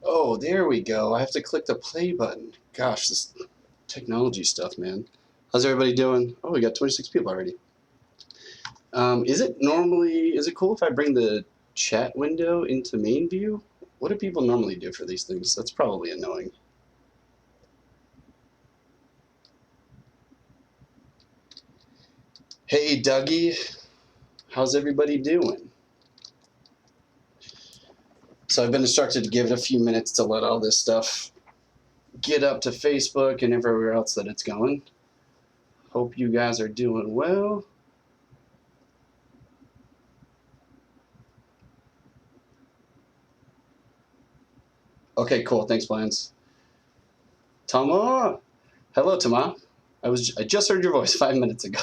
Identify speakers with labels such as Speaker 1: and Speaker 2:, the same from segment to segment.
Speaker 1: Oh, there we go. I have to click the play button. Gosh, this technology stuff, man. How's everybody doing? Oh, we got 26 people already. Is it cool if I bring the chat window into main view? What do people normally do for these things? That's probably annoying. Hey, Dougie. How's everybody doing? So I've been instructed to give it a few minutes to let all this stuff get up to Facebook and everywhere else that it's going. Hope you guys are doing well. Okay, cool. Thanks, Plans. Tama. Hello, Tama. I just heard your voice 5 minutes ago.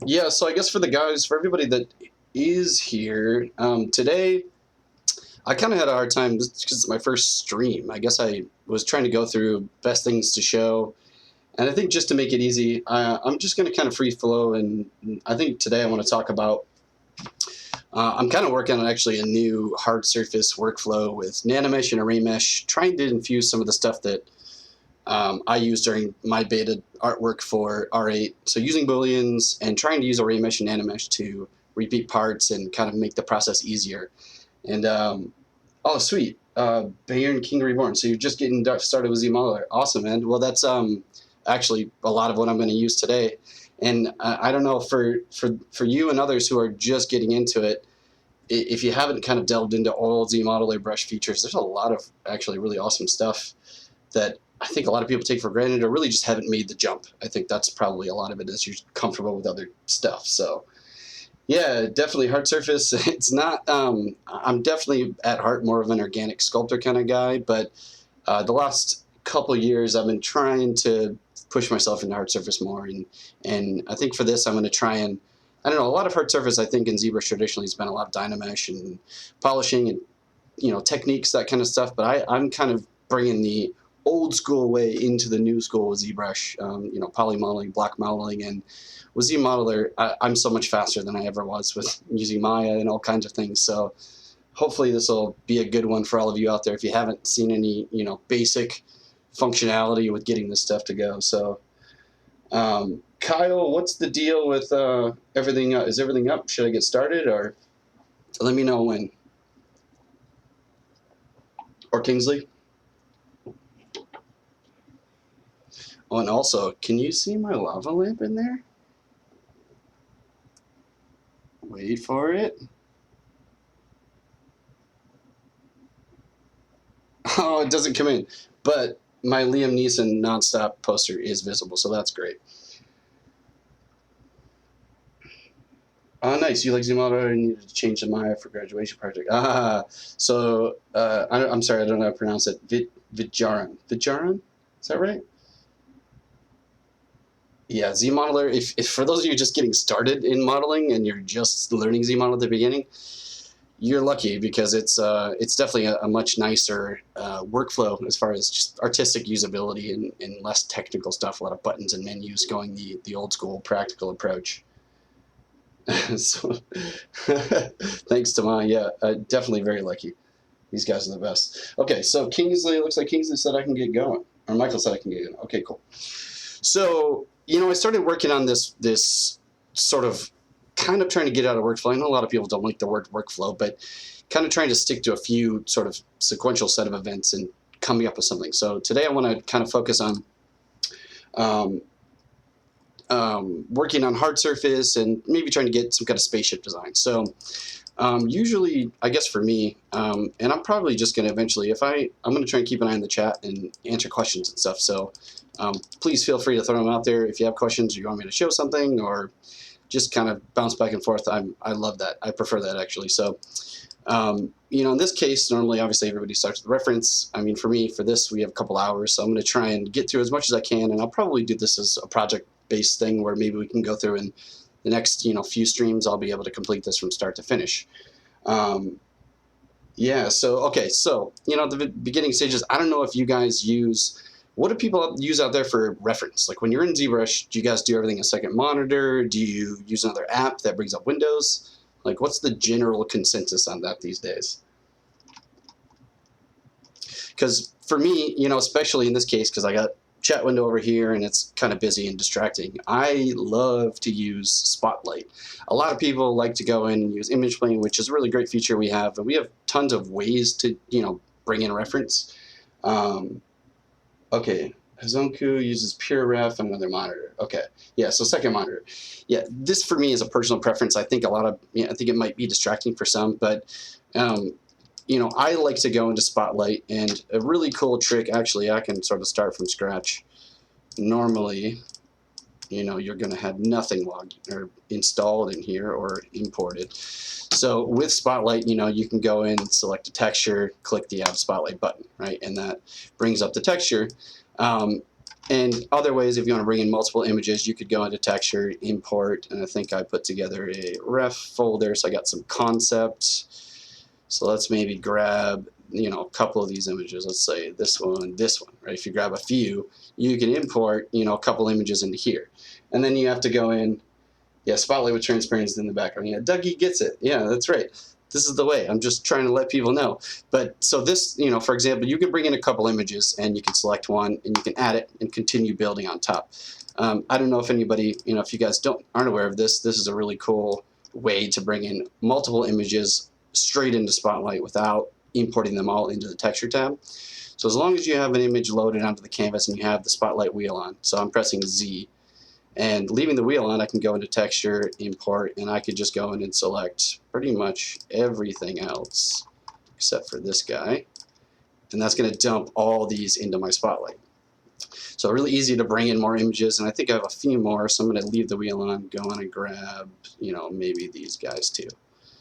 Speaker 1: Yeah, so I guess for everybody that is here, today, I kind of had a hard time because it's my first stream. I guess I was trying to go through best things to show. And I think just to make it easy, I'm just going to kind of free flow. And I think today I want to talk about, I'm kind of working on actually a new hard surface workflow with nanomesh and array mesh, trying to infuse some of the stuff that I used during my beta artwork for R8. So using booleans and trying to use array mesh and nanomesh to repeat parts and kind of make the process easier. And oh, sweet, Bayern King Reborn. So you're just getting started with ZModeler. Awesome, man. Well, that's actually a lot of what I'm going to use today. And I don't know, for you and others who are just getting into it, if you haven't kind of delved into all ZModeler brush features, there's a lot of actually really awesome stuff that I think a lot of people take for granted or really just haven't made the jump. I think that's probably a lot of it is you're comfortable with other stuff. So yeah, definitely hard surface. It's not, I'm definitely at heart more of an organic sculptor kind of guy, but the last couple years I've been trying to push myself into hard surface more. And I think for this, I'm going to try and, I don't know, a lot of hard surface, I think in ZBrush traditionally has been a lot of Dynamesh and polishing and, you know, techniques, that kind of stuff. But I'm kind of bringing the old school way into the new school with ZBrush, you know, poly modeling, block modeling, and with ZModeler, I'm so much faster than I ever was with using Maya and all kinds of things. So hopefully this will be a good one for all of you out there if you haven't seen any, you know, basic functionality with getting this stuff to go. So Kyle, what's the deal with everything? Is everything up? Should I get started, or let me know when? Or Kingsley? Oh, and also, can you see my lava lamp in there? Wait for it. Oh, it doesn't come in. But my Liam Neeson nonstop poster is visible, so that's great. Oh, nice. You like ZModeler and needed to change the Maya for graduation project. Ah, so I'm sorry, I don't know how to pronounce it. Vidjaran. Vidjaran? Is that right? Yeah, ZModeler, if for those of you just getting started in modeling and you're just learning ZModel at the beginning, you're lucky because it's definitely a much nicer workflow as far as just artistic usability and less technical stuff, a lot of buttons and menus going the old school practical approach. So, thanks to yeah, definitely very lucky. These guys are the best. Okay, so Kingsley, looks like Kingsley said I can get going. Or Michael said I can get going. Okay, cool. So, you know, I started working on this sort of kind of trying to get out of workflow. I know a lot of people don't like the word workflow, but kind of trying to stick to a few sort of sequential set of events and coming up with something. So today I want to kind of focus on working on hard surface and maybe trying to get some kind of spaceship design. So usually, I guess for me, and I'm probably just going to eventually, I'm going to try and keep an eye on the chat and answer questions and stuff. So please feel free to throw them out there if you have questions or you want me to show something or just kind of bounce back and forth. I love that. I prefer that actually. So, you know, in this case, normally, obviously, everybody starts with reference. I mean, for me, for this, we have a couple hours. So I'm going to try and get through as much as I can. And I'll probably do this as a project-based thing where maybe we can go through and the next, you know, few streams, I'll be able to complete this from start to finish. Yeah, so, okay, so, you know, the beginning stages, I don't know if you guys use what do people use out there for reference? Like when you're in ZBrush, do you guys do everything a second monitor? Do you use another app that brings up windows? Like what's the general consensus on that these days? Because for me, you know, especially in this case, because I got chat window over here and it's kind of busy and distracting, I love to use Spotlight. A lot of people like to go in and use image plane, which is a really great feature we have, and we have tons of ways to, you know, bring in reference. Okay, Hazonku uses pure ref and another monitor. Okay, yeah, so second monitor. Yeah, this for me is a personal preference. I think a lot of, I think it might be distracting for some, but you know, I like to go into Spotlight, and a really cool trick, actually, I can sort of start from scratch. Normally, you know, you're going to have nothing logged or installed in here or imported. So with Spotlight, you know, you can go in and select a texture, click the Add Spotlight button, right? And that brings up the texture. And other ways, if you want to bring in multiple images, you could go into texture, import, and I think I put together a ref folder, so I got some concepts. So let's maybe grab, you know, a couple of these images. Let's say this one, right? If you grab a few, you can import, you know, a couple images into here. And then you have to go in, yeah, Spotlight with transparency in the background. Yeah, Dougie gets it. Yeah, that's right. This is the way. I'm just trying to let people know. But so this, you know, for example, you can bring in a couple images and you can select one and you can add it and continue building on top. I don't know if anybody, you know, if you guys aren't aware of this, this is a really cool way to bring in multiple images straight into Spotlight without importing them all into the texture tab. So as long as you have an image loaded onto the canvas and you have the Spotlight wheel on, so I'm pressing Z, and leaving the wheel on, I can go into texture, import, and I could just go in and select pretty much everything else except for this guy. And that's going to dump all these into my Spotlight. So really easy to bring in more images, and I think I have a few more, so I'm going to leave the wheel on, go on and grab, you know, maybe these guys too.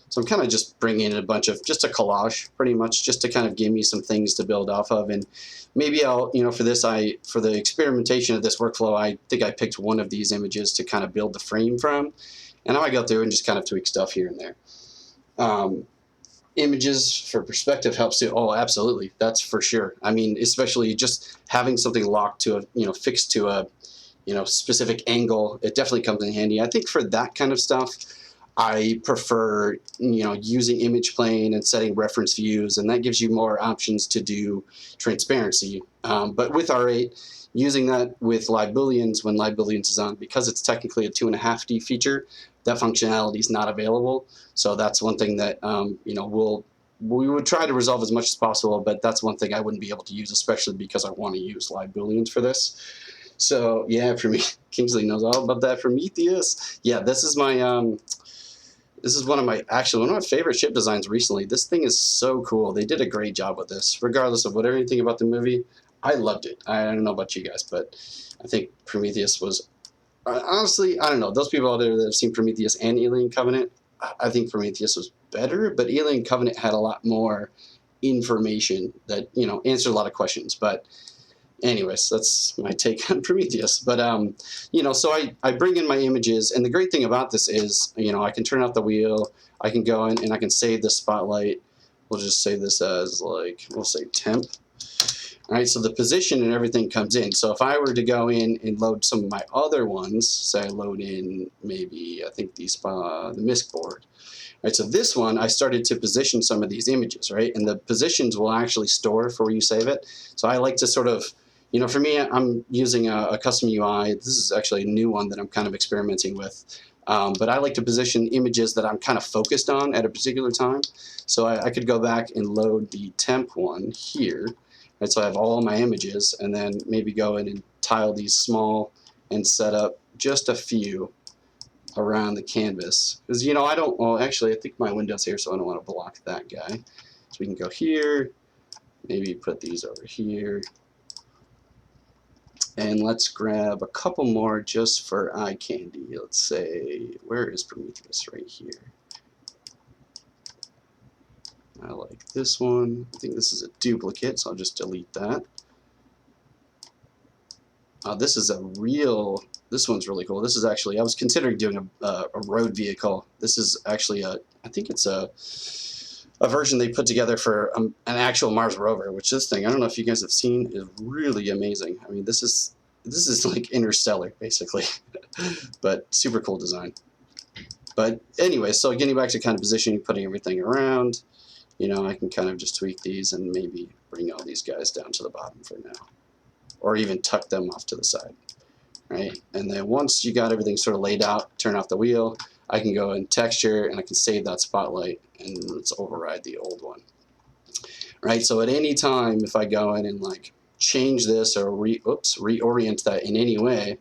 Speaker 1: So I'm kind of just bringing in a bunch of, just a collage pretty much, just to kind of give me some things to build off of. And maybe I'll, you know, for this, for the experimentation of this workflow, I think I picked one of these images to kind of build the frame from. And I might go through and just kind of tweak stuff here and there. Images for perspective helps too. Oh, absolutely. That's for sure. I mean, especially just having something locked to a, you know, fixed to a, you know, specific angle, it definitely comes in handy. I think for that kind of stuff, I prefer, you know, using image plane and setting reference views, and that gives you more options to do transparency. But with R8, using that with live booleans, when live booleans is on, because it's technically a 2.5D feature, that functionality is not available. So that's one thing that, you know, we would try to resolve as much as possible, but that's one thing I wouldn't be able to use, especially because I want to use live booleans for this. So yeah, for me, Kingsley knows all about that. Prometheus, yeah, this is my this is one of my favorite ship designs recently. This thing is so cool. They did a great job with this, regardless of whatever you think about the movie. I loved it. I don't know about you guys, but I think Prometheus was, honestly, I don't know. Those people out there that have seen Prometheus and Alien Covenant, I think Prometheus was better, but Alien Covenant had a lot more information that, you know, answered a lot of questions. But anyways, that's my take on Prometheus. But, you know, so I bring in my images, and the great thing about this is, you know, I can turn out the wheel, I can go in and I can save the Spotlight. We'll just save this as, like, we'll say temp. All right, so the position and everything comes in. So if I were to go in and load some of my other ones, say I load in maybe, I think the MISC board. Right, so this one, I started to position some of these images, right? And the positions will actually store for where you save it. So I like to sort of, you know, for me, I'm using a custom UI. This is actually a new one that I'm kind of experimenting with. But I like to position images that I'm kind of focused on at a particular time. So I could go back and load the temp one here. Right, so I have all my images, and then maybe go in and tile these small and set up just a few around the canvas. Because, you know, well, actually, I think my window's here, so I don't want to block that guy. So we can go here, maybe put these over here. And let's grab a couple more just for eye candy. Let's say, where is Prometheus? Right here. I like this one. I think this is a duplicate, so I'll just delete that. This one's really cool. This is actually, I was considering doing a road vehicle. This is actually I think it's a a version they put together for an actual Mars rover, which this thing, I don't know if you guys have seen, is really amazing. I mean, this is like Interstellar, basically, but super cool design. But anyway, so getting back to kind of positioning, putting everything around, you know, I can kind of just tweak these and maybe bring all these guys down to the bottom for now, or even tuck them off to the side, right? And then once you got everything sort of laid out, turn off the wheel, I can go in texture and I can save that spotlight and let's override the old one, right? So at any time, if I go in and like change this or reorient that in any way,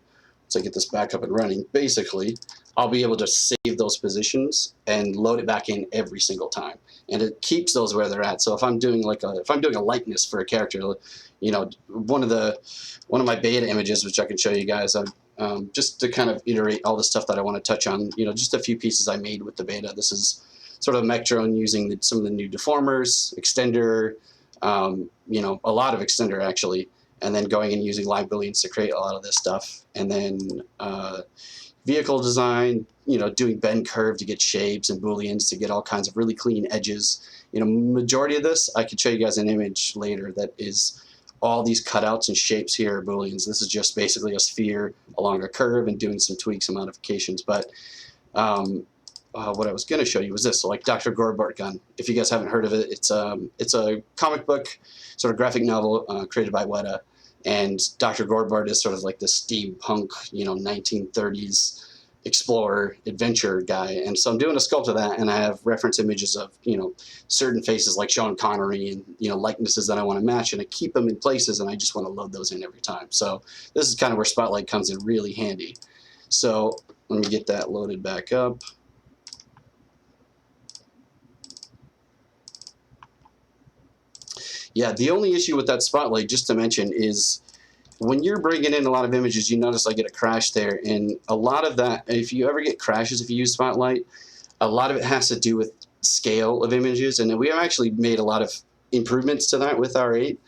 Speaker 1: to get this back up and running, basically, I'll be able to save those positions and load it back in every single time, and it keeps those where they're at. So if I'm doing a likeness for a character, you know, one of my beta images, which I can show you guys, just to kind of iterate all the stuff that I want to touch on, you know, just a few pieces I made with the beta. This is sort of a mech drone using some of the new deformers, extender, you know, a lot of extender actually, and then going and using live booleans to create a lot of this stuff, and then vehicle design, you know, doing bend curve to get shapes and booleans to get all kinds of really clean edges. You know, majority of this, I could show you guys an image later that is all these cutouts and shapes here are booleans. This is just basically a sphere along a curve and doing some tweaks and modifications. But what I was going to show you was this. So like Dr. Gorbart gun. If you guys haven't heard of it, it's a comic book, sort of graphic novel created by Weta. And Dr. Gorbart is sort of like this steampunk, you know, 1930s explorer adventure guy. And so I'm doing a sculpt of that, and I have reference images of, you know, certain faces like Sean Connery and, you know, likenesses that I want to match, and I keep them in places, and I just want to load those in every time. So this is kind of where Spotlight comes in really handy. So let me get that loaded back up. Yeah, the only issue with that Spotlight, just to mention, is when you're bringing in a lot of images, you notice I get a crash there. And a lot of that, if you ever get crashes if you use Spotlight, a lot of it has to do with scale of images. And we have actually made a lot of improvements to that with R8.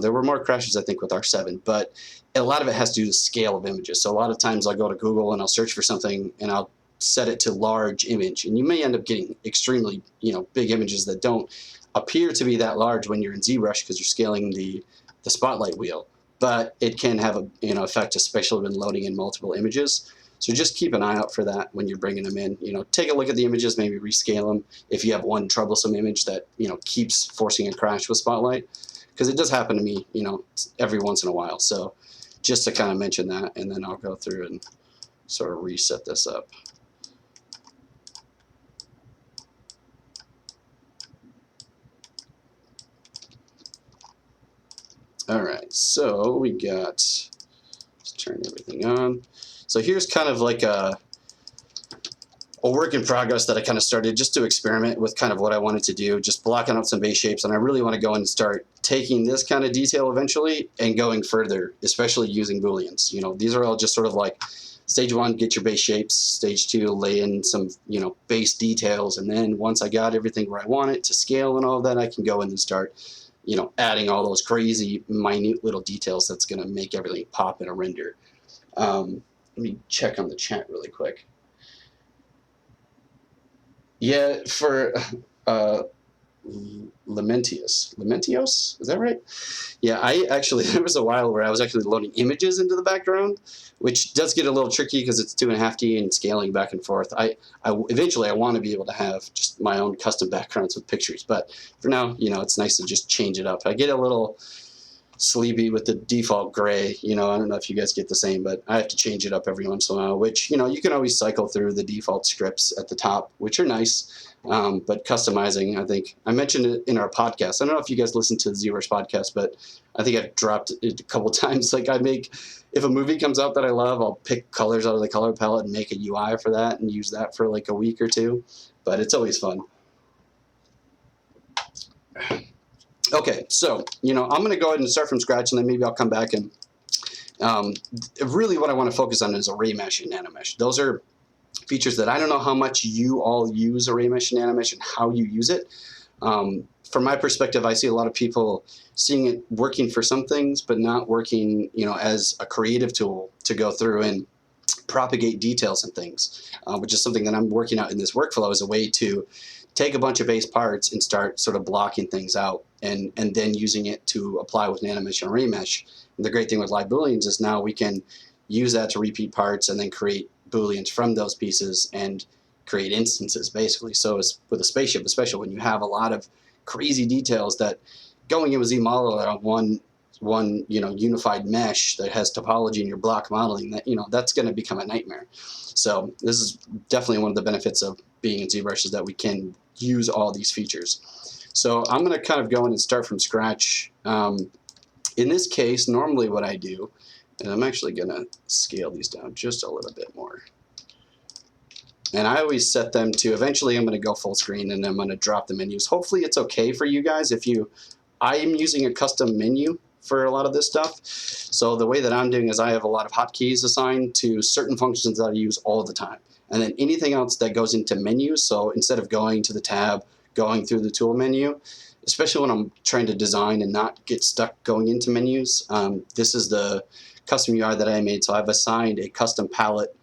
Speaker 1: There were more crashes, I think, with R7. But a lot of it has to do with scale of images. So a lot of times I'll go to Google and I'll search for something and I'll set it to large image. And you may end up getting extremely, you know, big images that don't appear to be that large when you're in ZBrush because you're scaling the spotlight wheel, but it can have a, you know, effect, especially when loading in multiple images. So just keep an eye out for that when you're bringing them in. You know, take a look at the images, maybe rescale them if you have one troublesome image that, you know, keeps forcing a crash with Spotlight, because it does happen to me, you know, every once in a while. So just to kind of mention that, and then I'll go through and sort of reset this up. All right, so we got, let's turn everything on. So here's kind of like a work in progress that I kind of started just to experiment with kind of what I wanted to do, just blocking out some base shapes. And I really want to go and start taking this kind of detail eventually and going further, especially using Booleans. You know, these are all just sort of like stage one, get your base shapes. Stage two, lay in some, you know, base details. And then once I got everything where I want it to scale and all of that, I can go in and start, you know, adding all those crazy minute little details that's going to make everything pop in a render. Let me check on the chat really quick. Yeah, for Lamentios, is that right? Yeah, I actually, there was a while where I was actually loading images into the background, which does get a little tricky because it's 2.5D and scaling back and forth. Eventually I want to be able to have just my own custom backgrounds with pictures, but for now, you know, it's nice to just change it up. I get a little sleepy with the default gray, you know, I don't know if you guys get the same, but I have to change it up every once in a while, which, you know, you can always cycle through the default scripts at the top, which are nice. But customizing, I think, I mentioned it in our podcast. I don't know if you guys listen to the ZBrush podcast, but I think I've dropped it a couple times. Like if a movie comes out that I love, I'll pick colors out of the color palette and make a UI for that and use that for like a week or two. But it's always fun. Okay, so, you know, I'm going to go ahead and start from scratch, and then maybe I'll come back and really what I want to focus on is array mesh and nanomesh. Those are features that I don't know how much you all use array mesh and nanomesh and how you use it. From my perspective, I see a lot of people seeing it working for some things, but not working, you know, as a creative tool to go through and propagate details and things, which is something that I'm working out in this workflow as a way to take a bunch of base parts and start sort of blocking things out and then using it to apply with nanomesh and remesh. And the great thing with live booleans is now we can use that to repeat parts and then create booleans from those pieces and create instances basically. So it's with a spaceship, especially when you have a lot of crazy details that going in with ZModel on one unified mesh that has topology in your block modeling, that that's going to become a nightmare. So this is definitely one of the benefits of being in ZBrush, is that we can use all these features. So I'm going to kind of go in and start from scratch. In this case, normally what I do, and I'm actually going to scale these down just a little bit more. And I always set them to, eventually I'm going to go full screen and I'm going to drop the menus. Hopefully it's okay for you guys if I'm using a custom menu for a lot of this stuff. So the way that I'm doing is I have a lot of hotkeys assigned to certain functions that I use all the time. And then anything else that goes into menus, so instead of going to the tab, going through the tool menu, especially when I'm trying to design and not get stuck going into menus, this is the custom UI that I made. So I've assigned a custom palette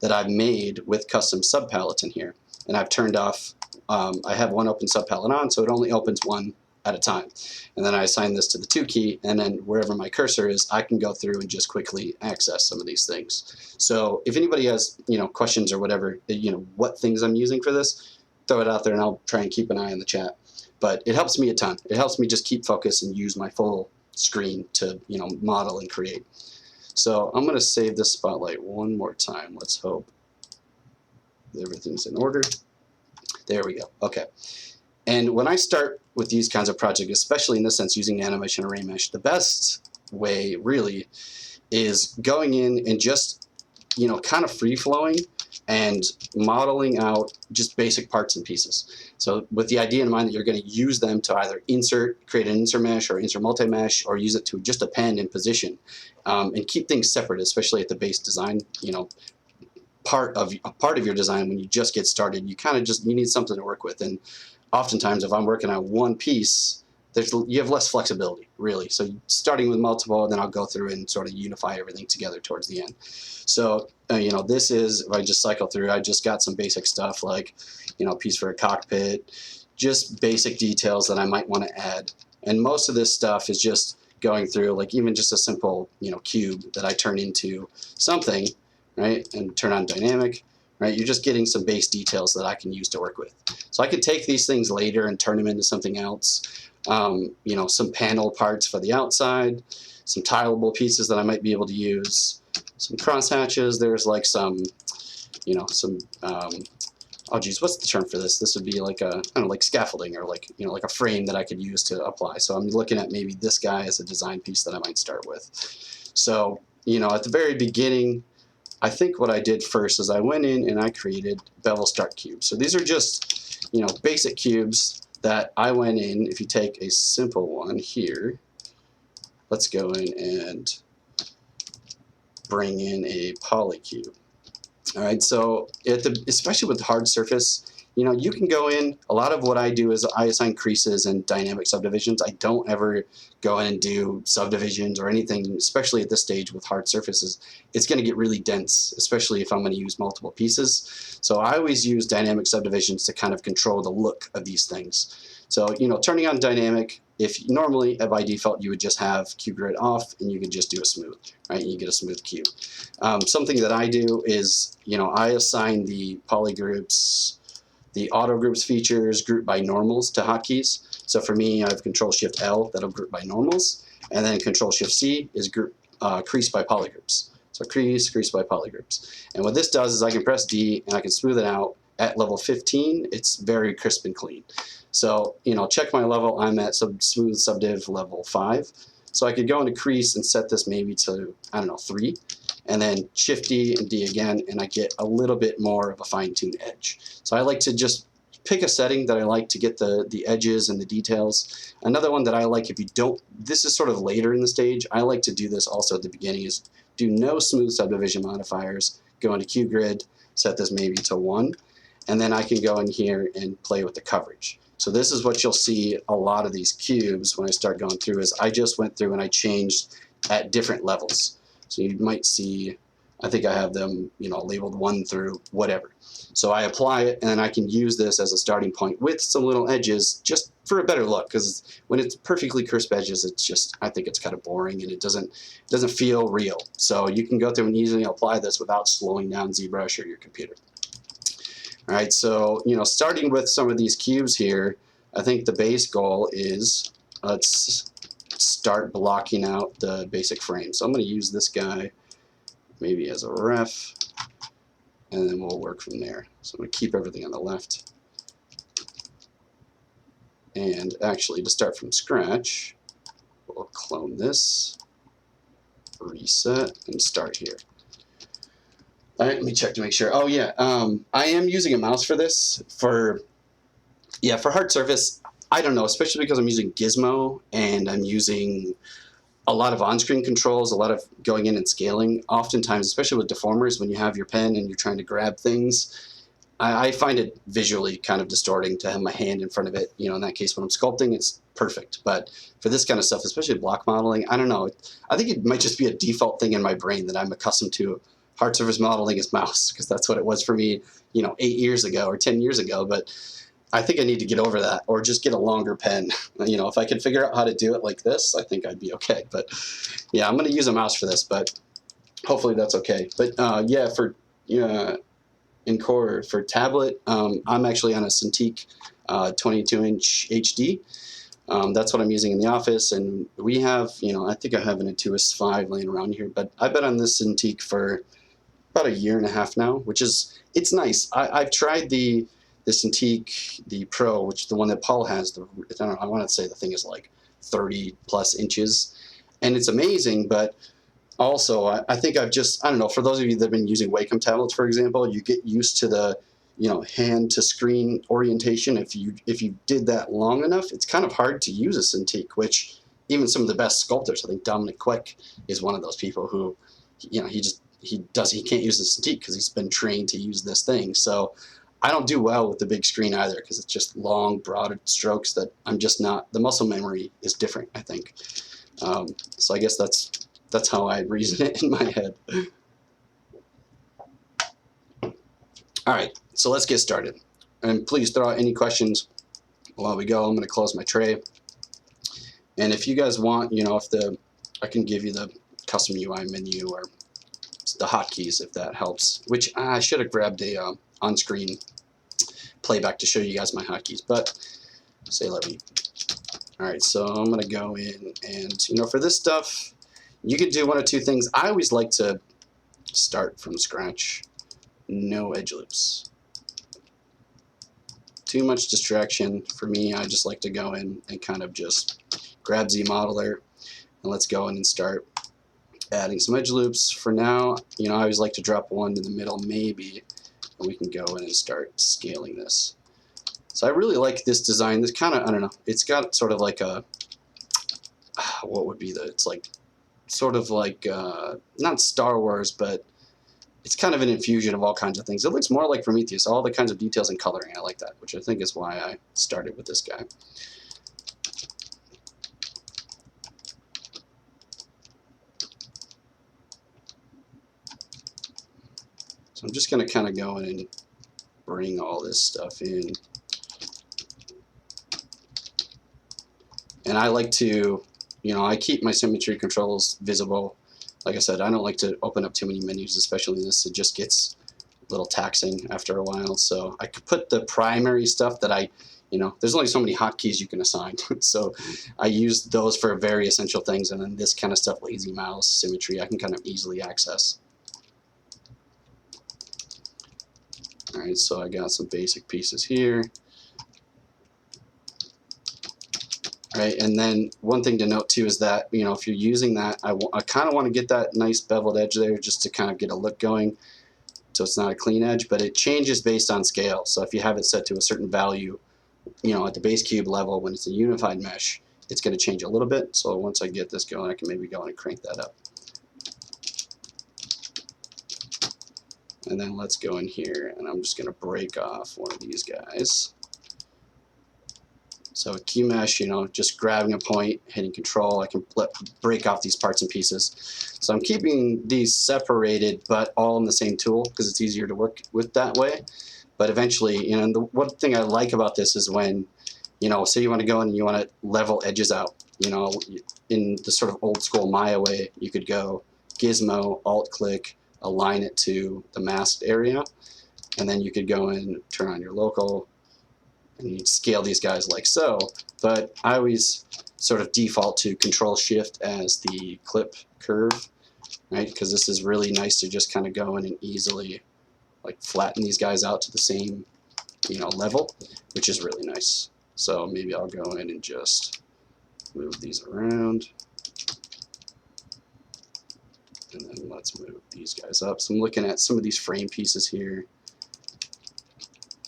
Speaker 1: that I've made with custom subpalettes in here. And I've turned off, I have one open subpalette on, so it only opens one at a time. And then I assign this to the 2 key, and then wherever my cursor is, I can go through and just quickly access some of these things. So if anybody has questions or whatever, what things I'm using for this, throw it out there and I'll try and keep an eye on the chat. But it helps me a ton. It helps me just keep focus and use my full screen to model and create. So I'm going to save this spotlight one more time. Let's hope everything's in order. There we go. Okay. And when I start with these kinds of projects, especially in this sense using nanomesh and remesh, the best way really is going in and just kind of free-flowing and modeling out just basic parts and pieces. So with the idea in mind that you're going to use them to either create an insert mesh or insert multi-mesh, or use it to just append and position, and keep things separate, especially at the base design, part of your design. When you just get started, you need something to work with. And oftentimes if I'm working on one piece, you have less flexibility, really. So starting with multiple, and then I'll go through and sort of unify everything together towards the end. So, this is, if I just cycle through, I just got some basic stuff like, piece for a cockpit, just basic details that I might want to add. And most of this stuff is just going through, like even just a simple, cube that I turn into something, right? And turn on dynamic, right? You're just getting some base details that I can use to work with. So I could take these things later and turn them into something else. Some panel parts for the outside, some tileable pieces that I might be able to use, some cross hatches. There's like some, oh geez, what's the term for this? This would be like a, I don't know, like scaffolding, or like, like a frame that I could use to apply. So I'm looking at maybe this guy as a design piece that I might start with. So, at the very beginning, I think what I did first is I went in and I created bevel start cubes. So these are just, basic cubes that I went in. If you take a simple one here, let's go in and bring in a polycube. All right, so especially with hard surface, you can go in. A lot of what I do is I assign creases and dynamic subdivisions. I don't ever go in and do subdivisions or anything, especially at this stage with hard surfaces. It's going to get really dense, especially if I'm going to use multiple pieces. So I always use dynamic subdivisions to kind of control the look of these things. So, turning on dynamic, normally by default you would just have cube grid off and you could just do a smooth, right? And you get a smooth cube. Something that I do is, I assign the polygroups, the auto groups features grouped by normals to hotkeys. So for me, I have Control-Shift-L that'll group by normals, and then Control-Shift-C is crease by polygroups. So crease by polygroups. And what this does is I can press D and I can smooth it out. At level 15, it's very crisp and clean. So, check my level. I'm at smooth subdiv level 5. So I could go into crease and set this maybe to, 3, and then Shift D and D again, and I get a little bit more of a fine-tuned edge. So I like to just pick a setting that I like to get the edges and the details. Another one that I like, if you don't, this is sort of later in the stage, I like to do this also at the beginning, is do no smooth subdivision modifiers, go into Q grid, set this maybe to 1, and then I can go in here and play with the coverage. So this is what you'll see a lot of these cubes when I start going through, is I just went through and I changed at different levels. So you might see I think I have them, you know, labeled 1 through whatever. So I apply it, and then I can use this as a starting point with some little edges just for a better look, because when it's perfectly crisp edges, it's just, I think it's kind of boring and it doesn't feel real. So you can go through and easily apply this without slowing down ZBrush or your computer. All right, so, you know, starting with some of these cubes here, I think the base goal is, let's start blocking out the basic frame. So I'm going to use this guy maybe as a ref, and then we'll work from there. So I'm going to keep everything on the left. And actually, to start from scratch, we'll clone this, reset, and start here. All right, let me check to make sure. Oh yeah, I am using a mouse for this. For hard surface, I don't know, especially because I'm using Gizmo and I'm using a lot of on-screen controls, a lot of going in and scaling. Oftentimes, especially with deformers, when you have your pen and you're trying to grab things, I find it visually kind of distorting to have my hand in front of it. You know, in that case, when I'm sculpting, it's perfect. But for this kind of stuff, especially block modeling, I don't know. I think it might just be a default thing in my brain that I'm accustomed to hard surface modeling as mouse, because that's what it was for me, you know, 8 years ago or 10 years ago. But I think I need to get over that, or just get a longer pen. You know, if I could figure out how to do it like this, I think I'd be okay. But yeah, I'm going to use a mouse for this, but hopefully that's okay. But yeah, for in core for tablet, I'm actually on a Cintiq 22-inch HD. That's what I'm using in the office, and we have, you know, I think I have an Intuos 5 laying around here, but I've been on this Cintiq for about 1.5 years now, which is, it's nice. I've tried the Cintiq, the Pro, which the one that Paul has, I don't know, I want to say the thing is like 30 plus inches, and it's amazing, but also I think I don't know, for those of you that have been using Wacom tablets, for example, you get used to the, you know, hand to screen orientation. If you did that long enough, it's kind of hard to use a Cintiq, which even some of the best sculptors, I think Dominic Quick is one of those people who, you know, he can't use the Cintiq because he's been trained to use this thing. So I don't do well with the big screen either, because it's just long, broad strokes that I'm just not, the muscle memory is different, I think. So I guess that's how I reason it in my head. All right, so let's get started. And please throw out any questions while we go. I'm going to close my tray. And if you guys want, you know, I can give you the custom UI menu or the hotkeys if that helps, which I should have grabbed a on-screen playback to show you guys my hotkeys, but say let me. All right, so I'm going to go in and, you know, for this stuff, you could do one of two things. I always like to start from scratch. No edge loops. Too much distraction for me. I just like to go in and kind of just grab ZModeler, and let's go in and start adding some edge loops. For now, you know, I always like to drop one in the middle maybe, and we can go in and start scaling this. So I really like this design. This kind of, I don't know, it's got sort of like a, what would be it's like, sort of like, not Star Wars, but it's kind of an infusion of all kinds of things. It looks more like Prometheus, all the kinds of details and coloring. I like that, which I think is why I started with this guy. So I'm just going to kind of go in and bring all this stuff in. And I like to, you know, I keep my symmetry controls visible. Like I said, I don't like to open up too many menus, especially in this. It just gets a little taxing after a while. So I could put the primary stuff that you know, there's only so many hotkeys you can assign. So I use those for very essential things. And then this kind of stuff, lazy mouse, symmetry, I can kind of easily access. All right, so I got some basic pieces here. Right, and then one thing to note too is that, you know, if you're using that, I kind of want to get that nice beveled edge there just to kind of get a look going, so it's not a clean edge, but it changes based on scale. So if you have it set to a certain value, you know, at the base cube level, when it's a unified mesh, it's going to change a little bit. So once I get this going, I can maybe go in and crank that up. And then let's go in here, and I'm just going to break off one of these guys. So key mesh, you know, just grabbing a point, hitting control, I can break off these parts and pieces. So I'm keeping these separated, but all in the same tool because it's easier to work with that way. But eventually, you know, the one thing I like about this is when, you know, say you want to go in and you want to level edges out, you know, in the sort of old school Maya way, you could go Gizmo, alt click, align it to the masked area, and then you could go in, turn on your local, and you scale these guys like so. But I always sort of default to Control Shift as the clip curve, right? Because this is really nice to just kind of go in and easily like flatten these guys out to the same, you know, level, which is really nice. So maybe I'll go in and just move these around. And then let's move these guys up. So I'm looking at some of these frame pieces here.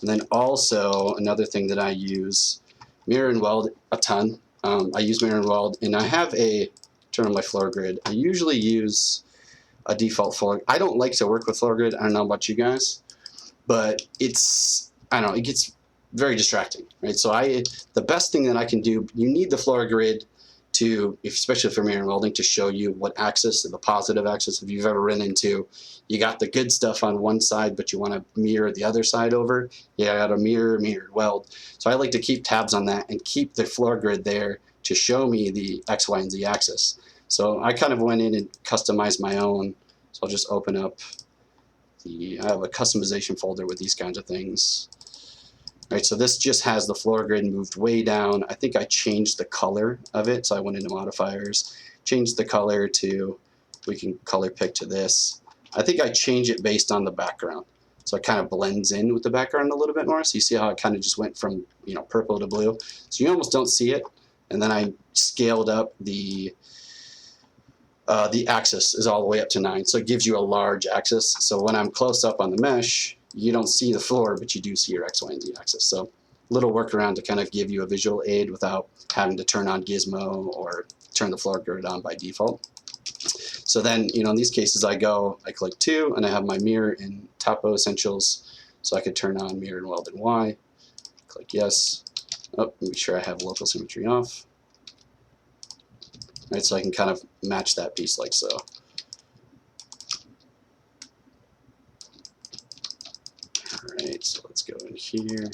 Speaker 1: And then also another thing that I use, mirror and weld a ton. I use mirror and weld, and I have a, turn on my floor grid. I usually use a default floor. I don't like to work with floor grid. I don't know about you guys, but it's, I don't know, it gets very distracting, right? So the best thing that I can do, you need the floor grid to, especially for mirror and welding, to show you what axis, the positive axis. If you've ever run into, you got the good stuff on one side, but you want to mirror the other side over, yeah, I got a mirror, weld. So I like to keep tabs on that and keep the floor grid there to show me the X, Y, and Z axis. So I kind of went in and customized my own. So I'll just open up I have a customization folder with these kinds of things. Right, so this just has the floor grid moved way down. I think I changed the color of it, so I went into modifiers, changed the color to, we can color pick to this. I think I changed it based on the background, so it kind of blends in with the background a little bit more. So you see how it kind of just went from, you know, purple to blue. So you almost don't see it. And then I scaled up the axis is all the way up to 9, so it gives you a large axis. So when I'm close up on the mesh, you don't see the floor, but you do see your X, Y, and Z axis. So little workaround to kind of give you a visual aid without having to turn on Gizmo or turn the floor grid on by default. So then, you know, in these cases, I click 2, and I have my mirror in Topo Essentials, so I could turn on mirror and weld in Y. Click yes. Oh, make sure I have local symmetry off. Right, so I can kind of match that piece like so. All right, so let's go in here.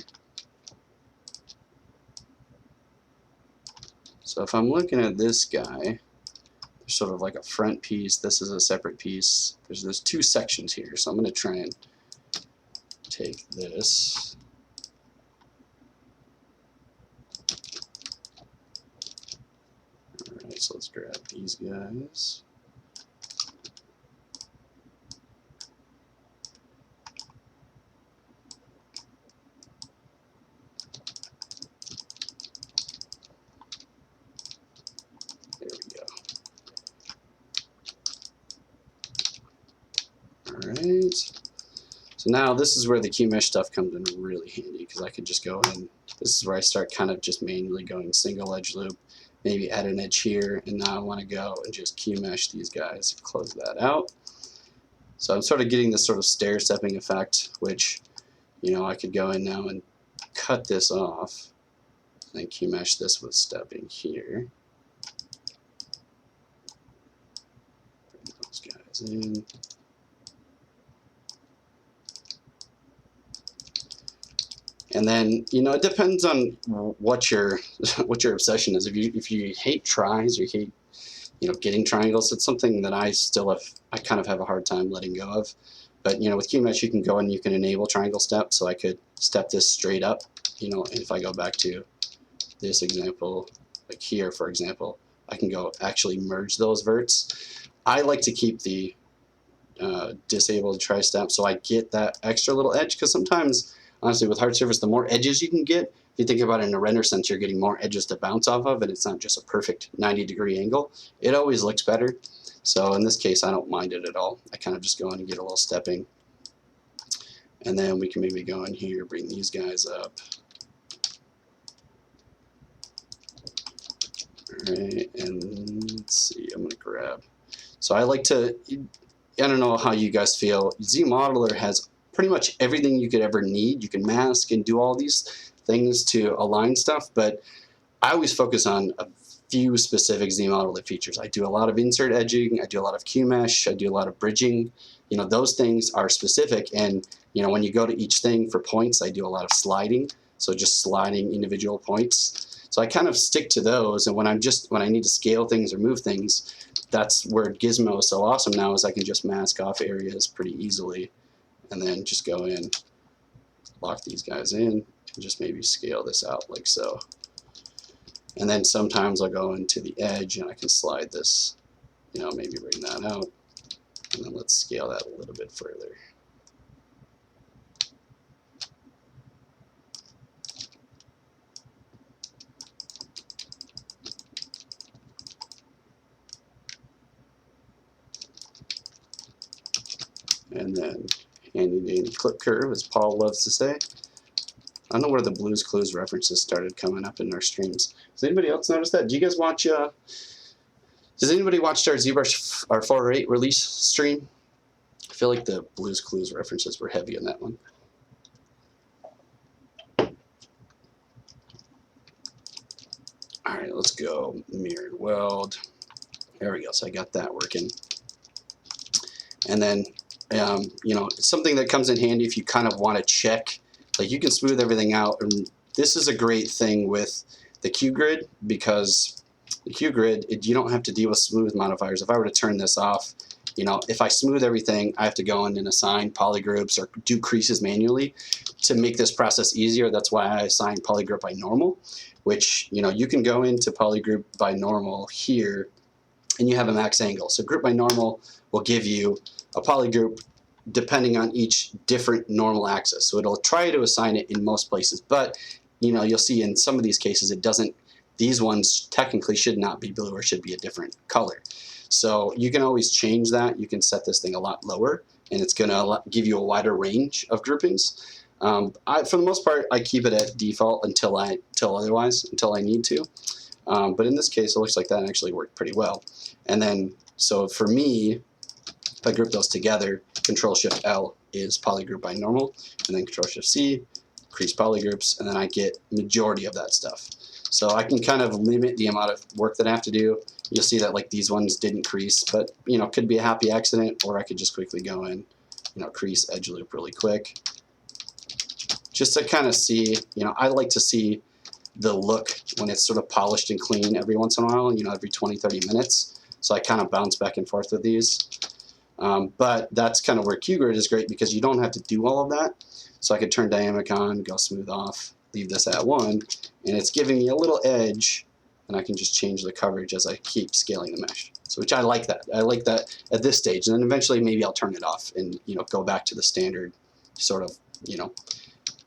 Speaker 1: So if I'm looking at this guy, there's sort of like a front piece. This is a separate piece. There's 2 sections here, so I'm going to try and take this. All right, so let's grab these guys. There we go. All right. So now this is where the key mesh stuff comes in really handy, because I could just go in. This is where I start kind of just manually going single edge loop, maybe add an edge here, and now I want to go and just key mesh these guys, close that out. So I'm sort of getting this sort of stair stepping effect, which, you know, I could go in now and cut this off, and key mesh this with stepping here. Bring those guys in. And then, you know, it depends on what your obsession is. If you hate tries, or you hate, you know, getting triangles, it's something that I kind of have a hard time letting go of. But, you know, with QMesh, you can go and you can enable triangle step. So I could step this straight up, you know, and if I go back to this example, like here, for example, I can go actually merge those verts. I like to keep the disabled tri-step so I get that extra little edge, because sometimes, honestly, with hard surface, the more edges you can get, if you think about it in a render sense, you're getting more edges to bounce off of, and it's not just a perfect 90-degree angle. It always looks better. So in this case, I don't mind it at all. I kind of just go in and get a little stepping. And then we can maybe go in here, bring these guys up. All right, and let's see, I'm gonna grab. So I like to, I don't know how you guys feel. ZModeler has pretty much everything you could ever need. You can mask and do all these things to align stuff, but I always focus on a few specific Z model features. I do a lot of insert edging, I do a lot of Q mesh, I do a lot of bridging. You know, those things are specific, and you know, when you go to each thing for points, I do a lot of sliding, so just sliding individual points. So I kind of stick to those, and when I need to scale things or move things, that's where Gizmo is so awesome now, is I can just mask off areas pretty easily, and then just go in, lock these guys in, and just maybe scale this out like so. And then sometimes I'll go into the edge and I can slide this, you know, maybe bring that out. And then let's scale that a little bit further. And then handing in clip curve, as Paul loves to say. I don't know where the Blues Clues references started coming up in our streams. Does anybody else notice that? Do you guys watch, does anybody watch our ZBrush, our 4R8 release stream? I feel like the Blues Clues references were heavy in that one. All right, let's go mirrored weld. There we go, so I got that working. And then, you know, it's something that comes in handy if you kind of want to check. Like, you can smooth everything out, and this is a great thing with the Q grid, because the Q grid, you don't have to deal with smooth modifiers. If I were to turn this off, you know, if I smooth everything, I have to go in and assign polygroups or do creases manually to make this process easier. That's why I assign polygroup by normal, which, you know, you can go into polygroup by normal here, and you have a max angle. So group by normal will give you a polygroup depending on each different normal axis. So it'll try to assign it in most places, but you know, you'll see in some of these cases it doesn't, these ones technically should not be blue or should be a different color. So you can always change that. You can set this thing a lot lower, and it's gonna give you a wider range of groupings. For the most part, I keep it at default until I need to. But in this case, it looks like that actually worked pretty well. And then, so for me, if I group those together, Control-Shift-L is polygroup by normal, and then Control-Shift-C, increase polygroups, and then I get majority of that stuff. So I can kind of limit the amount of work that I have to do. You'll see that like these ones didn't crease, but you know, could be a happy accident, or I could just quickly go in, you know, crease edge loop really quick. Just to kind of see, you know, I like to see the look when it's sort of polished and clean every once in a while, you know, every 20, 30 minutes. So I kind of bounce back and forth with these. But that's kind of where QGrid is great, because you don't have to do all of that. So I could turn dynamic on, go smooth off, leave this at 1, and it's giving me a little edge, and I can just change the coverage as I keep scaling the mesh. So which I like that. I like that at this stage, and then eventually maybe I'll turn it off and, you know, go back to the standard sort of, you know,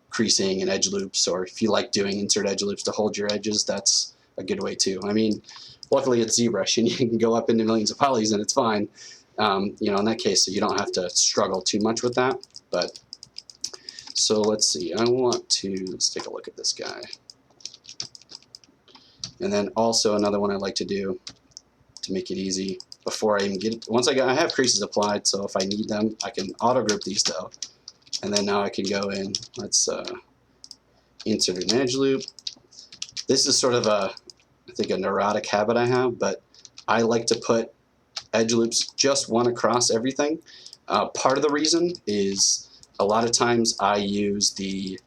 Speaker 1: creasing and edge loops, or if you like doing insert edge loops to hold your edges, that's a good way too. I mean, luckily it's ZBrush, and you can go up into millions of polys and it's fine. You know, in that case, so you don't have to struggle too much with that. But so let's see, let's take a look at this guy. And then also another one I like to do to make it easy before I even get it. Once I have creases applied, so if I need them, I can auto group these though. And then now I can go in, let's insert an edge loop. This is sort of I think a neurotic habit I have, but I like to put edge loops just one across everything. Part of the reason is a lot of times I use the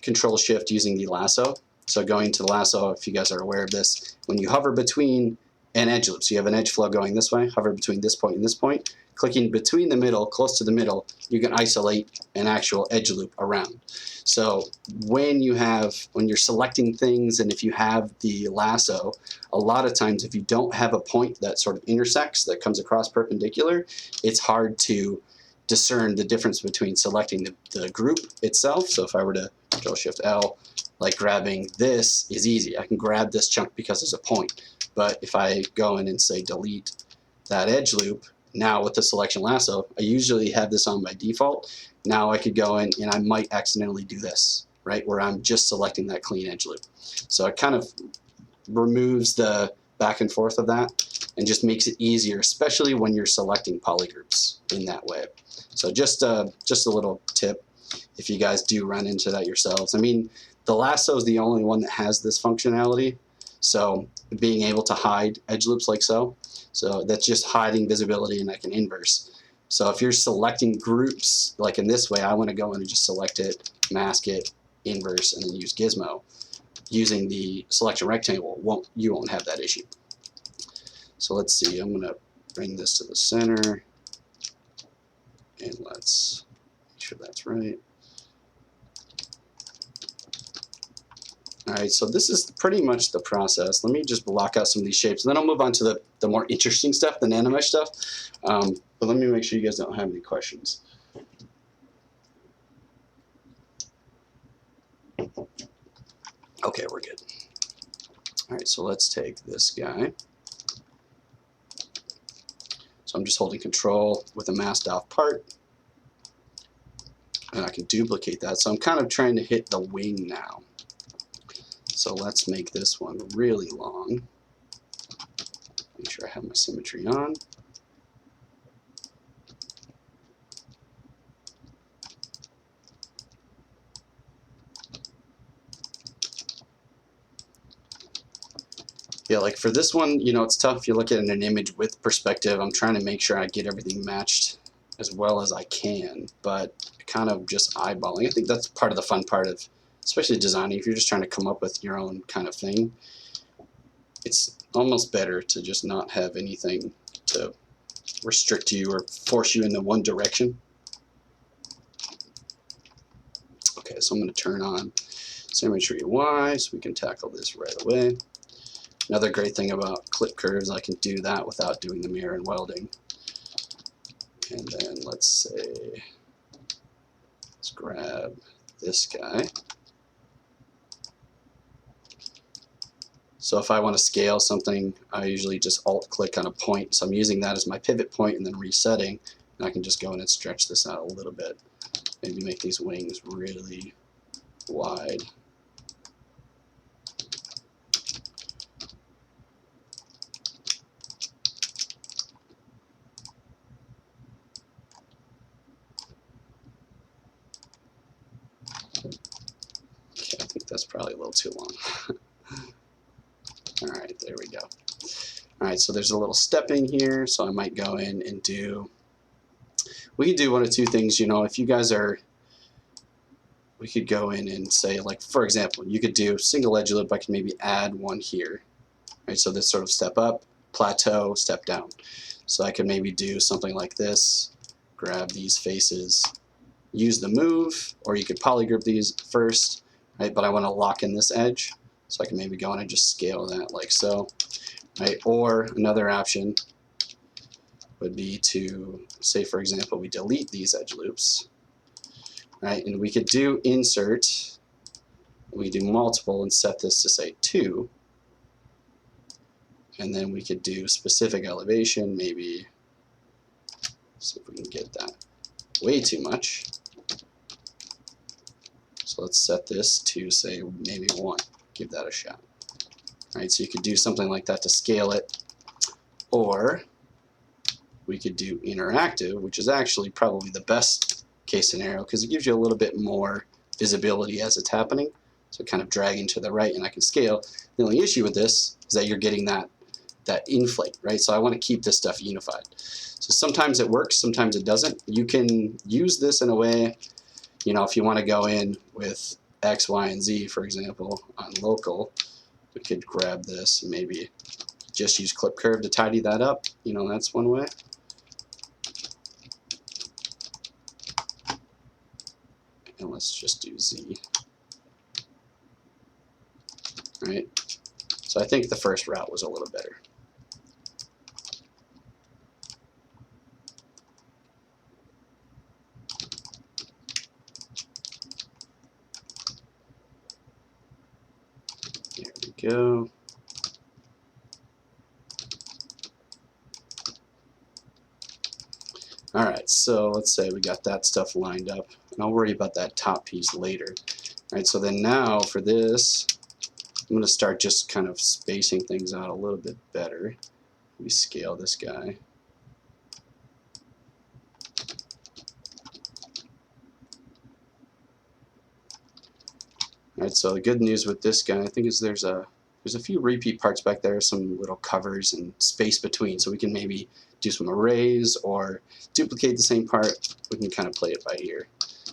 Speaker 1: Control Shift using the lasso. So going to the lasso, if you guys are aware of this, when you hover between an edge loop, so you have an edge flow going this way, hover between this point and this point, clicking between the middle, close to the middle, you can isolate an actual edge loop around. So when you're selecting things, and if you have the lasso, a lot of times if you don't have a point that sort of intersects, that comes across perpendicular, it's hard to discern the difference between selecting the group itself. So if I were to Control-Shift-L, like grabbing this is easy. I can grab this chunk because there's a point. But if I go in and say delete that edge loop, now with the selection lasso, I usually have this on by default. Now I could go in and I might accidentally do this, right, where I'm just selecting that clean edge loop. So it kind of removes the back and forth of that. and just makes it easier, especially when you're selecting polygroups in that way. So just a little tip if you guys do run into that yourselves. I mean, the lasso is the only one that has this functionality. So being able to hide edge loops like so. So that's just hiding visibility, and I can inverse. So if you're selecting groups, like in this way, I want to go in and just select it, mask it, inverse, and then use gizmo. Using the selection rectangle, you won't have that issue. So let's see, I'm going to bring this to the center, and let's make sure that's right. All right, so this is pretty much the process. Let me just block out some of these shapes, and then I'll move on to the more interesting stuff, the nanomesh stuff. But let me make sure you guys don't have any questions. Okay, we're good. All right, so let's take this guy. So I'm just holding Control with a masked off part, and I can duplicate that. So I'm kind of trying to hit the wing now. So let's make this one really long. Make sure I have my symmetry on. Yeah, like for this one, you know, it's tough if you look at an image with perspective. I'm trying to make sure I get everything matched as well as I can, but kind of just eyeballing. I think that's part of the fun part of, especially designing. If you're just trying to come up with your own kind of thing, it's almost better to just not have anything to restrict you or force you into one direction. Okay, so I'm going to turn on symmetry Y so we can tackle this right away. Another great thing about clip curves, I can do that without doing the mirror and welding. And then let's say, let's grab this guy. So if I want to scale something, I usually just alt-click on a point. So I'm using that as my pivot point and then resetting. And I can just go in and stretch this out a little bit. Maybe make these wings really wide. Okay, I think that's probably a little too long. All right, there we go. All right, so there's a little stepping here, so I might go in and do, we could do one of two things, you know, if you guys are, we could go in and say, like, for example, you could do single edge loop, I can maybe add one here, right? So this sort of step up, plateau, step down. So I could maybe do something like this, grab these faces, use the move, or you could polygroup these first, right? But I want to lock in this edge, so I can maybe go in and just scale that like so, right? Or another option would be to say, for example, we delete these edge loops, right? And we could do insert, we do multiple and set this to say 2, and then we could do specific elevation, maybe, see if we can get that way too much. So let's set this to say maybe 1, give that a shot. All right, so you could do something like that to scale it, or we could do interactive, which is actually probably the best case scenario because it gives you a little bit more visibility as it's happening. So kind of dragging to the right and I can scale. The only issue with this is that you're getting that inflate, right? So I want to keep this stuff unified. So sometimes it works, sometimes it doesn't. You can use this in a way, you know, if you want to go in with X, Y, and Z, for example, on local, we could grab this and maybe just use clip curve to tidy that up. You know, that's one way. And let's just do Z. Right? So I think the first route was a little better. There we go. All right, so let's say we got that stuff lined up, and I'll worry about that top piece later. All right, so then now for this, I'm going to start just kind of spacing things out a little bit better. we scale this guy. All right, so the good news with this guy, I think, is there's a few repeat parts back there, some little covers and space between, so we can maybe do some arrays or duplicate the same part. We can kind of play it by ear.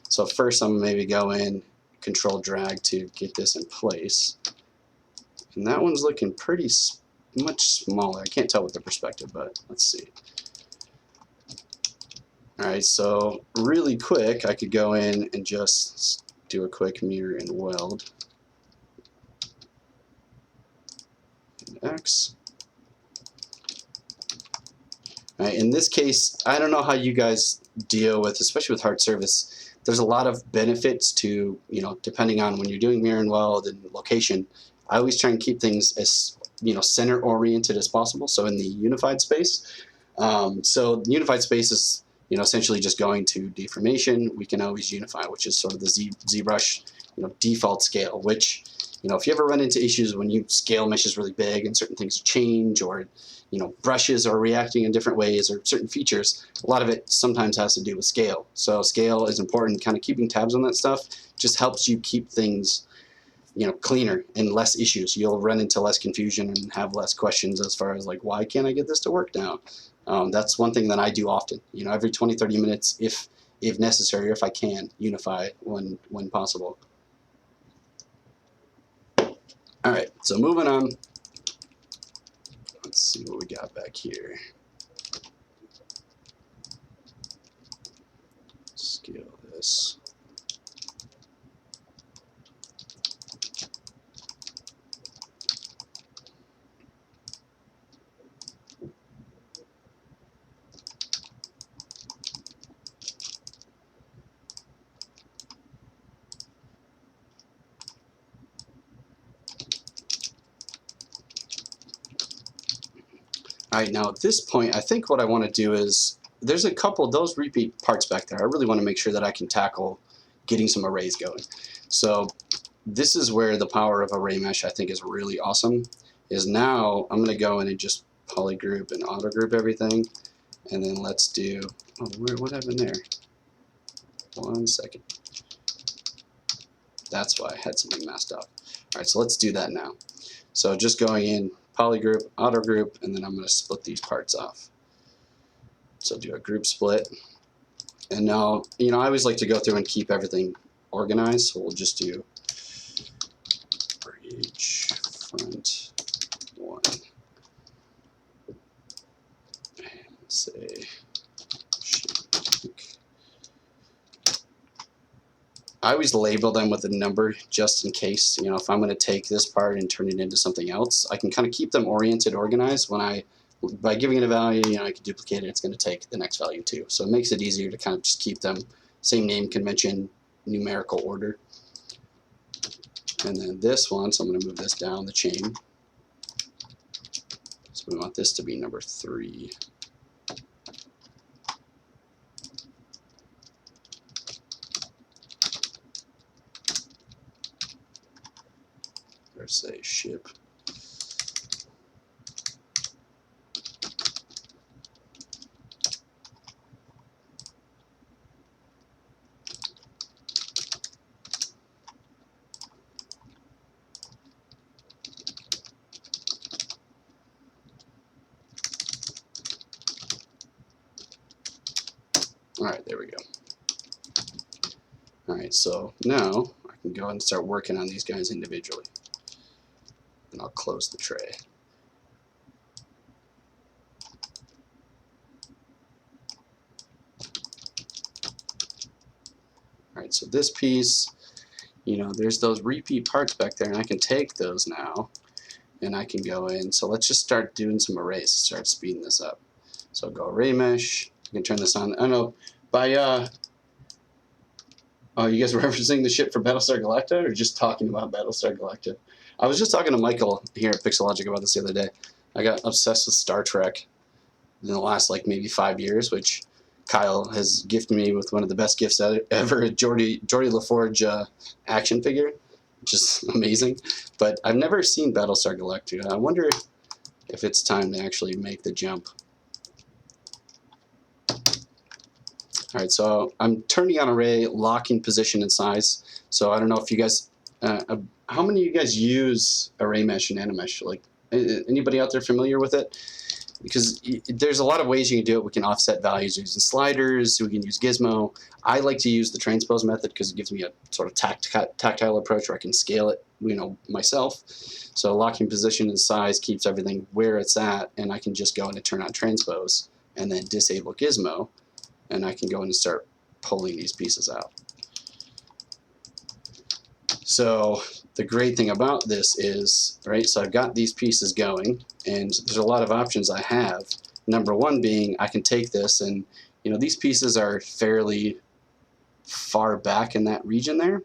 Speaker 1: So first I'm gonna maybe go in, control drag to get this in place. And that one's looking pretty much smaller. I can't tell with the perspective, but let's see. All right, so really quick, I could go in and just do a quick mirror and weld. And X. All right, in this case, I don't know how you guys deal with, especially with hard surface. There's a lot of benefits to, depending on when you're doing mirror and weld and location. I always try and keep things as, center oriented as possible. So in the unified space, so the unified space is, essentially just going to deformation. We can always unify, which is sort of the ZBrush, default scale, which, if you ever run into issues when you scale meshes really big and certain things change, or, brushes are reacting in different ways, or certain features, a lot of it sometimes has to do with scale. So scale is important. Kind of keeping tabs on that stuff just helps you keep things, cleaner and less issues. You'll run into less confusion and have less questions as far as like, why can't I get this to work now? That's one thing that I do often. Every 20-30 minutes, if necessary, or if I can, unify when possible. All right, so moving on. Let's see what we got back here. Scale this. All right, now at this point, I think what I want to do is, there's a couple of those repeat parts back there. I really want to make sure that I can tackle getting some arrays going. So this is where the power of array mesh, I think, is really awesome, is now I'm going to go in and just polygroup and auto group everything. And then let's do, what happened there? 1 second. That's why I had something messed up. All right, so let's do that now. So just going in, polygroup, auto group, and then I'm going to split these parts off. So do a group split. And now, I always like to go through and keep everything organized. So we'll just do for each front one. And say, I always label them with a number just in case, if I'm going to take this part and turn it into something else, I can kind of keep them oriented, organized. By giving it a value, I can duplicate it, it's going to take the next value too. So it makes it easier to kind of just keep them same name convention, numerical order. And then this one, so I'm going to move this down the chain. So we want this to be number 3. Say ship. All right, there we go. All right, so now I can go ahead and start working on these guys individually. And I'll close the tray. All right, so this piece, there's those repeat parts back there, and I can take those now, and I can go in. So let's just start doing some arrays, start speeding this up. So go array mesh. I can turn this on. I don't know, oh, you guys were referencing the ship for Battlestar Galactica, or just talking about Battlestar Galactica? I was just talking to Michael here at Pixologic about this the other day. I got obsessed with Star Trek in the last maybe 5 years, which Kyle has gifted me with one of the best gifts ever, Geordi LaForge action figure, which is amazing. But I've never seen Battlestar Galactica. I wonder if it's time to actually make the jump. All right, so I'm turning on array, locking position and size. So I don't know if you guys, how many of you guys use array mesh and animesh? Like, anybody out there familiar with it? Because there's a lot of ways you can do it. We can offset values using sliders. We can use Gizmo. I like to use the transpose method because it gives me a sort of tactile approach where I can scale it, myself. So locking position and size keeps everything where it's at, and I can just go in and turn on transpose and then disable Gizmo, and I can go in and start pulling these pieces out. So the great thing about this is, right, so I've got these pieces going, and there's a lot of options I have. Number one being I can take this and, these pieces are fairly far back in that region there,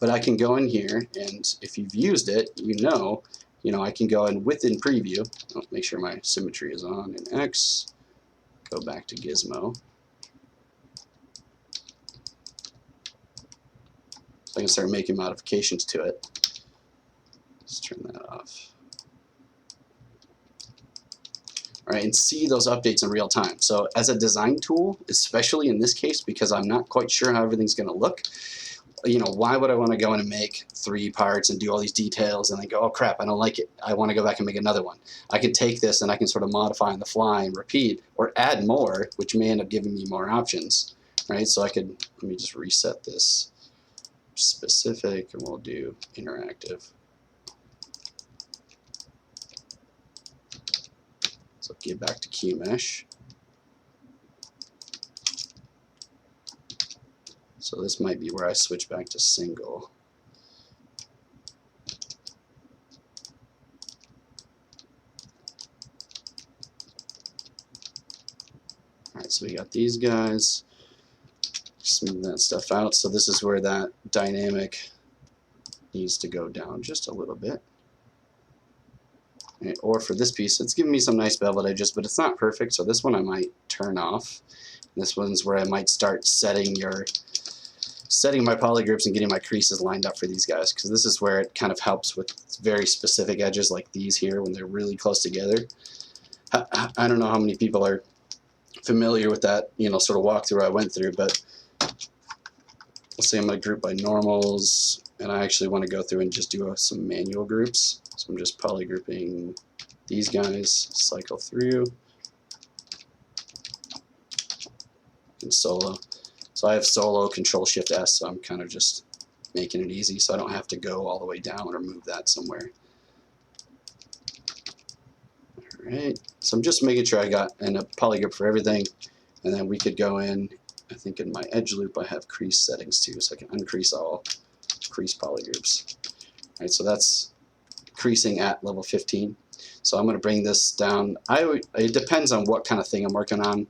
Speaker 1: but I can go in here, and if you've used it, I can go in within preview. Make sure my symmetry is on in X, go back to Gizmo. I can start making modifications to it. Let's turn that off. All right, and see those updates in real time. So as a design tool, especially in this case, because I'm not quite sure how everything's going to look, why would I want to go in and make 3 parts and do all these details and then go, oh crap, I don't like it, I want to go back and make another one. I can take this and I can sort of modify on the fly and repeat, or add more, which may end up giving me more options, right? So let me just reset this specific, and we'll do interactive. So get back to key mesh. So this might be where I switch back to single. All right, so we got these guys. Smooth that stuff out. So this is where that dynamic needs to go down just a little bit. Right, or for this piece, it's giving me some nice bevel edges, but it's not perfect. So this one I might turn off. This one's where I might start setting my polygroups and getting my creases lined up for these guys, because this is where it kind of helps with very specific edges like these here when they're really close together. I don't know how many people are familiar with that, sort of walkthrough I went through, but let's say I'm going to group by normals, and I actually want to go through and just do some manual groups. So I'm just polygrouping these guys, cycle through, and solo. So I have solo, Control-Shift-S, so I'm kind of just making it easy so I don't have to go all the way down or move that somewhere. All right, so I'm just making sure I got a polygroup for everything, and then we could go in, I think in my edge loop I have crease settings too, so I can uncrease all crease polygroups. All right, so that's creasing at level 15. So I'm going to bring this down. It depends on what kind of thing I'm working on.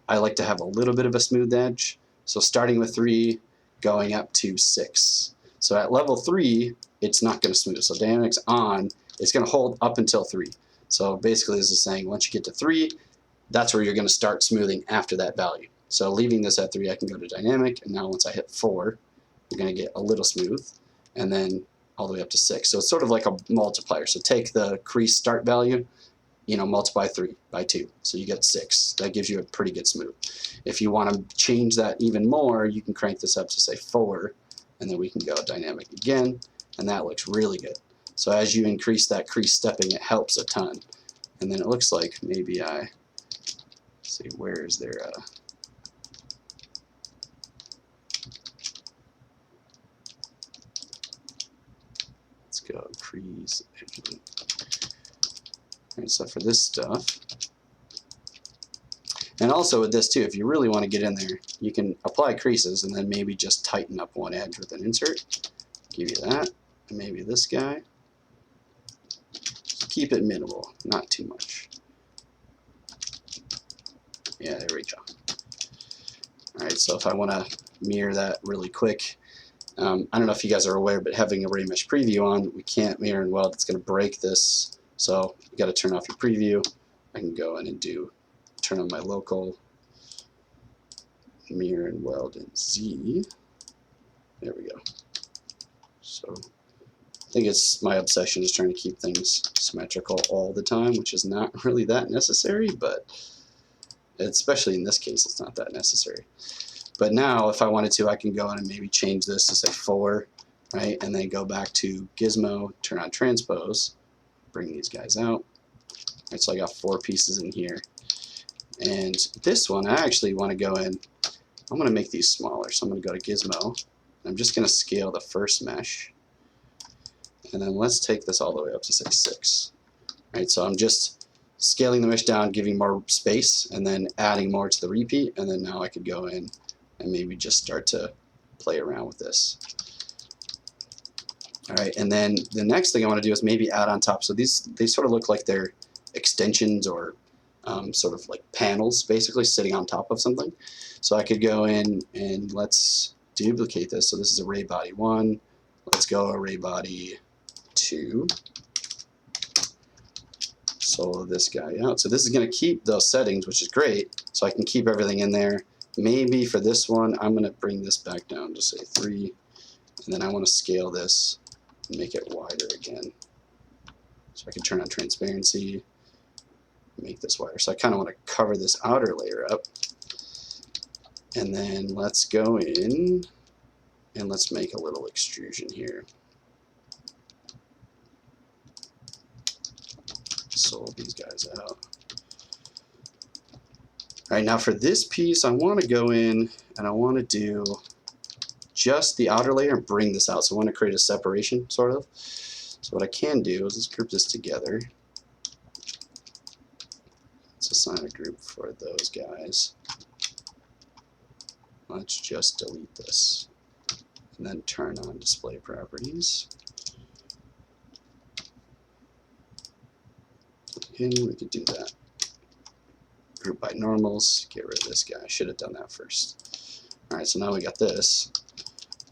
Speaker 1: I like to have a little bit of a smooth edge. So starting with 3, going up to 6. So at level 3, it's not going to smooth. So dynamics on, it's going to hold up until 3. So basically this is saying once you get to 3, that's where you're going to start smoothing after that value. So leaving this at 3, I can go to dynamic, and now once I hit 4, you're going to get a little smooth, and then all the way up to 6. So it's sort of like a multiplier. So take the crease start value, multiply 3 by 2. So you get 6. That gives you a pretty good smooth. If you want to change that even more, you can crank this up to say 4, and then we can go dynamic again, and that looks really good. So as you increase that crease stepping, it helps a ton. And then it looks like maybe let's see, where is there let's go crease edge loop. All right, so for this stuff, and also with this too, if you really want to get in there, you can apply creases and then maybe just tighten up one edge with an insert. Give you that, and maybe this guy. Just keep it minimal, not too much. Yeah, there we go. All right, so if I want to mirror that really quick, I don't know if you guys are aware, but having array mesh preview on, we can't mirror and weld. It's going to break this. So you got to turn off your preview. I can go in and turn on my local mirror and weld in Z. There we go. So think it's my obsession is trying to keep things symmetrical all the time, which is not really that necessary, but especially in this case, it's not that necessary. But now, if I wanted to, I can go in and maybe change this to say 4, right? And then go back to Gizmo, turn on transpose, bring these guys out. Right, so I got 4 pieces in here. And this one, I actually want to go in, I'm going to make these smaller. So I'm going to go to Gizmo. I'm just going to scale the first mesh. And then let's take this all the way up to say 6. Right, so I'm just scaling the mesh down, giving more space, and then adding more to the repeat. And then now I could go in and maybe just start to play around with this. All right, and then the next thing I want to do is maybe add on top. So they sort of look like they're extensions or sort of like panels, basically sitting on top of something. So I could go in and let's duplicate this. So this is array body 1. Let's go array body 2. Solo this guy out. So this is going to keep those settings, which is great. So I can keep everything in there. Maybe for this one, I'm going to bring this back down to say 3. And then I want to scale this and make it wider again. So I can turn on transparency, make this wider. So I kind of want to cover this outer layer up. And then let's go in and let's make a little extrusion here. Solve these guys out. All right, now for this piece, I want to go in and I want to do just the outer layer and bring this out. So I want to create a separation, sort of. So what I can do is let's group this together. Let's assign a group for those guys. Let's just delete this and then turn on display properties. And we could do that. Group by normals, get rid of this guy. I should have done that first. All right, so now we got this.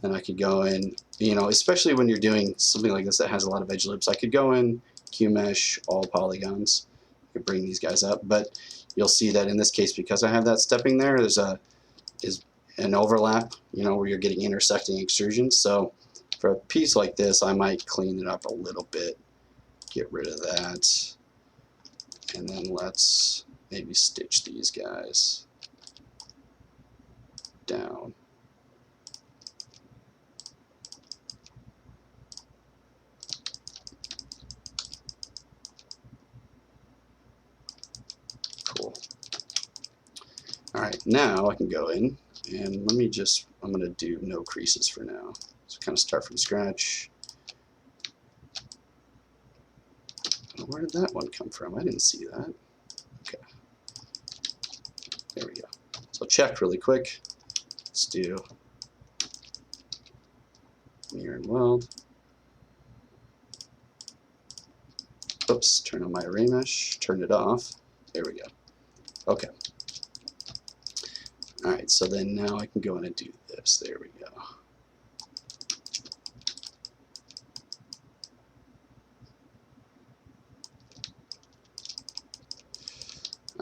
Speaker 1: And I could go in, you know, especially when you're doing something like this that has a lot of edge loops, I could go in, QMesh, all polygons. I could bring these guys up, but you'll see that in this case, because I have that stepping there, there's an overlap, you know, where you're getting intersecting extrusions. So for a piece like this, I might clean it up a little bit, get rid of that. And then let's maybe stitch these guys down. Cool. All right, now I can go in and let me just, I'm going to do no creases for now. So kind of start from scratch. Where did that one come from? I didn't see that. Okay. There we go. So check really quick. Let's do mirror and weld. Oops, turn on my array mesh, turn it off. There we go. Okay. All right, so then now I can go in and do this. There we go.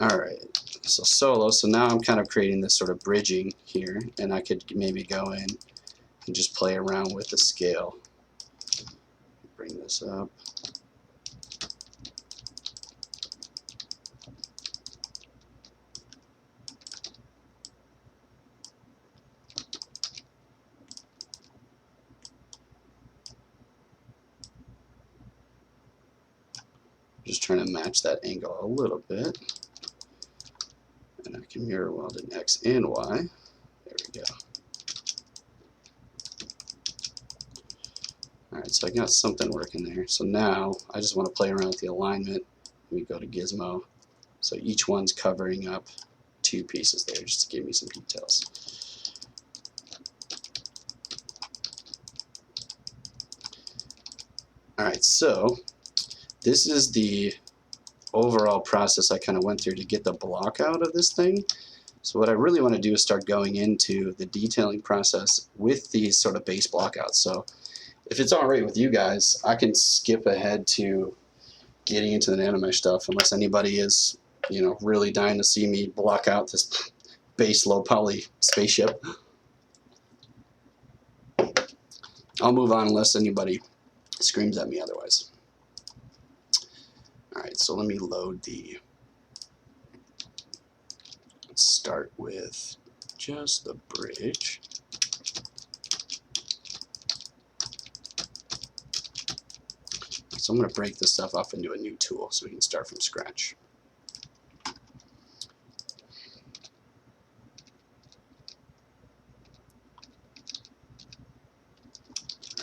Speaker 1: All right, so solo, so now I'm kind of creating this sort of bridging here, and I could maybe go in and just play around with the scale. Bring this up. Just trying to match that angle a little bit. And I can mirror weld in X and Y. There we go. Alright, so I got something working there. So now I just want to play around with the alignment. We go to Gizmo. So each one's covering up 2 pieces there just to give me some details. Alright, so this is the overall process I kind of went through to get the block out of this thing. So what I really want to do is start going into the detailing process with these sort of base blockouts. So if it's all right with you guys, I can skip ahead to getting into the nanomesh stuff unless anybody is, you know, really dying to see me block out this base low poly spaceship. I'll move on unless anybody screams at me otherwise. All right, so let me load the, let's start with just the bridge. So I'm going to break this stuff off into a new tool so we can start from scratch.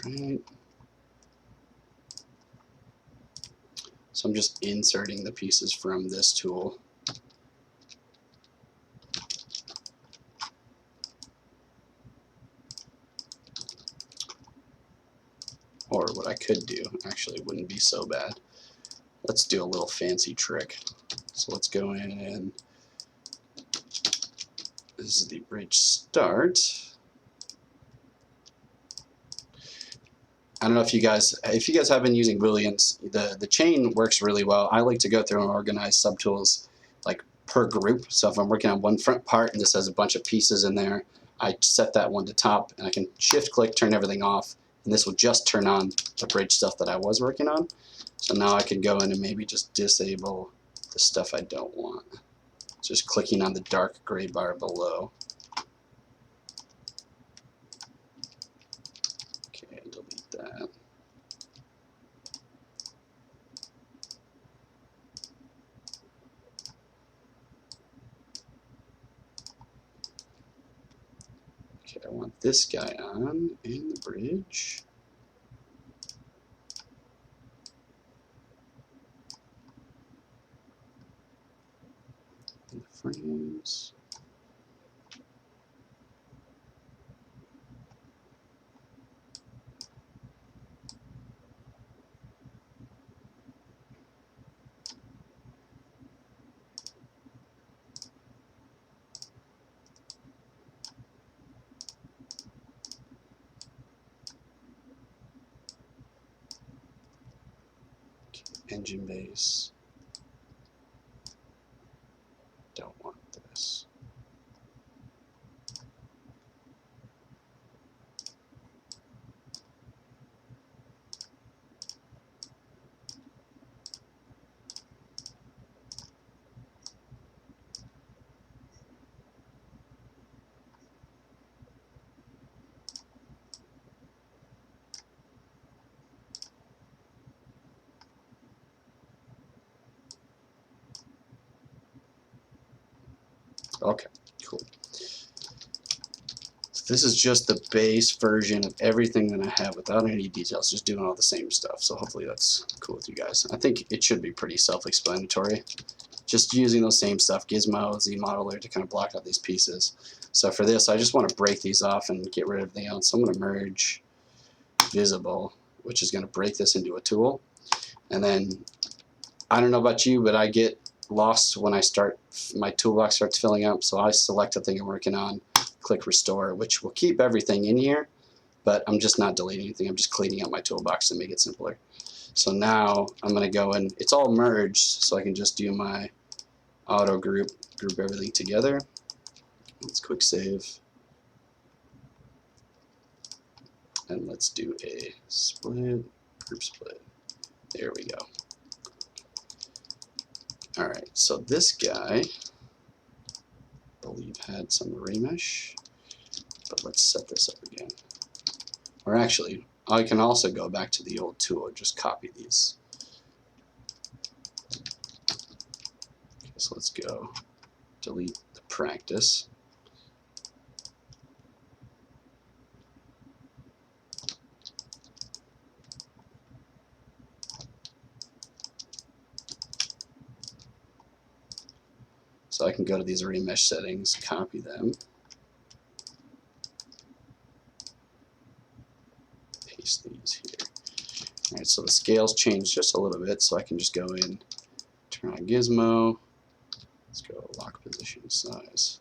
Speaker 1: All right. So I'm just inserting the pieces from this tool. Or what I could do, actually wouldn't be so bad. Let's do a little fancy trick. So let's go in and this is the bridge start. I don't know if you guys have been using Booleans, the chain works really well. I like to go through and organize subtools like per group. So if I'm working on one front part and this has a bunch of pieces in there, I set that one to top and I can shift click, turn everything off, and this will just turn on the bridge stuff that I was working on. So now I can go in and maybe just disable the stuff I don't want. Just clicking on the dark gray bar below. Okay, delete that. Okay, I want this guy on in the bridge. In the frames. Engine base. Don't want this. Okay, cool. So this is just the base version of everything that I have without any details, just doing all the same stuff. So hopefully that's cool with you guys. I think it should be pretty self-explanatory. Just using those same stuff, Gizmo, ZModeler to kind of block out these pieces. So for this, I just want to break these off and get rid of everything else. So I'm going to merge visible, which is going to break this into a tool. And then, I don't know about you, but I get lost when my toolbox starts filling up. So I select the thing I'm working on, click restore, which will keep everything in here, but I'm just not deleting anything. I'm just cleaning up my toolbox to make it simpler. So now I'm going to go and it's all merged, so I can just do my auto group everything together. Let's quick save. And let's do a split, group split. There we go. All right, so this guy, I believe, had some remesh, but let's set this up again. Or actually, I can also go back to the old tool and just copy these. Okay, so let's go delete the practice. So I can go to these remesh settings, copy them, paste these here. All right, so the scales changed just a little bit, so I can just go in, turn on Gizmo. Let's go lock position size.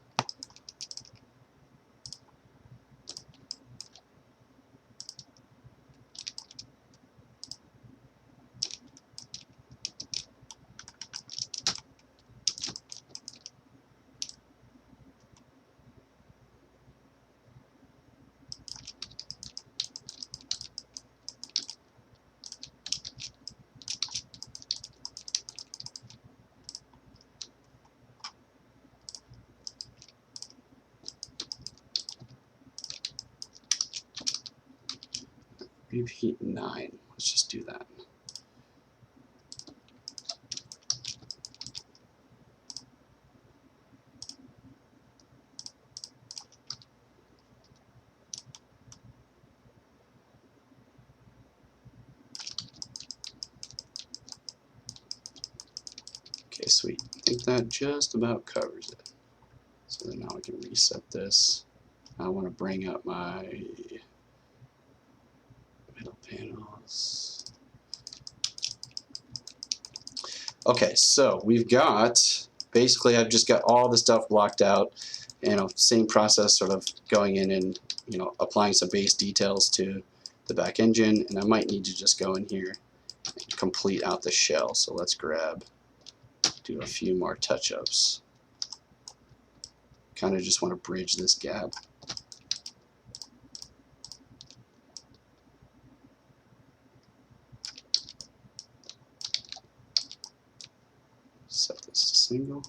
Speaker 1: Repeat 9. Let's just do that. Okay, sweet. I think that just about covers it. So then now I can reset this. I want to bring up my middle panels. Okay, so we've got, basically I've just got all the stuff blocked out. You know, same process, sort of going in and, you know, applying some base details to the back engine, and I might need to just go in here and complete out the shell. So let's do a few more touch-ups. Kind of just want to bridge this gap. Set this to single.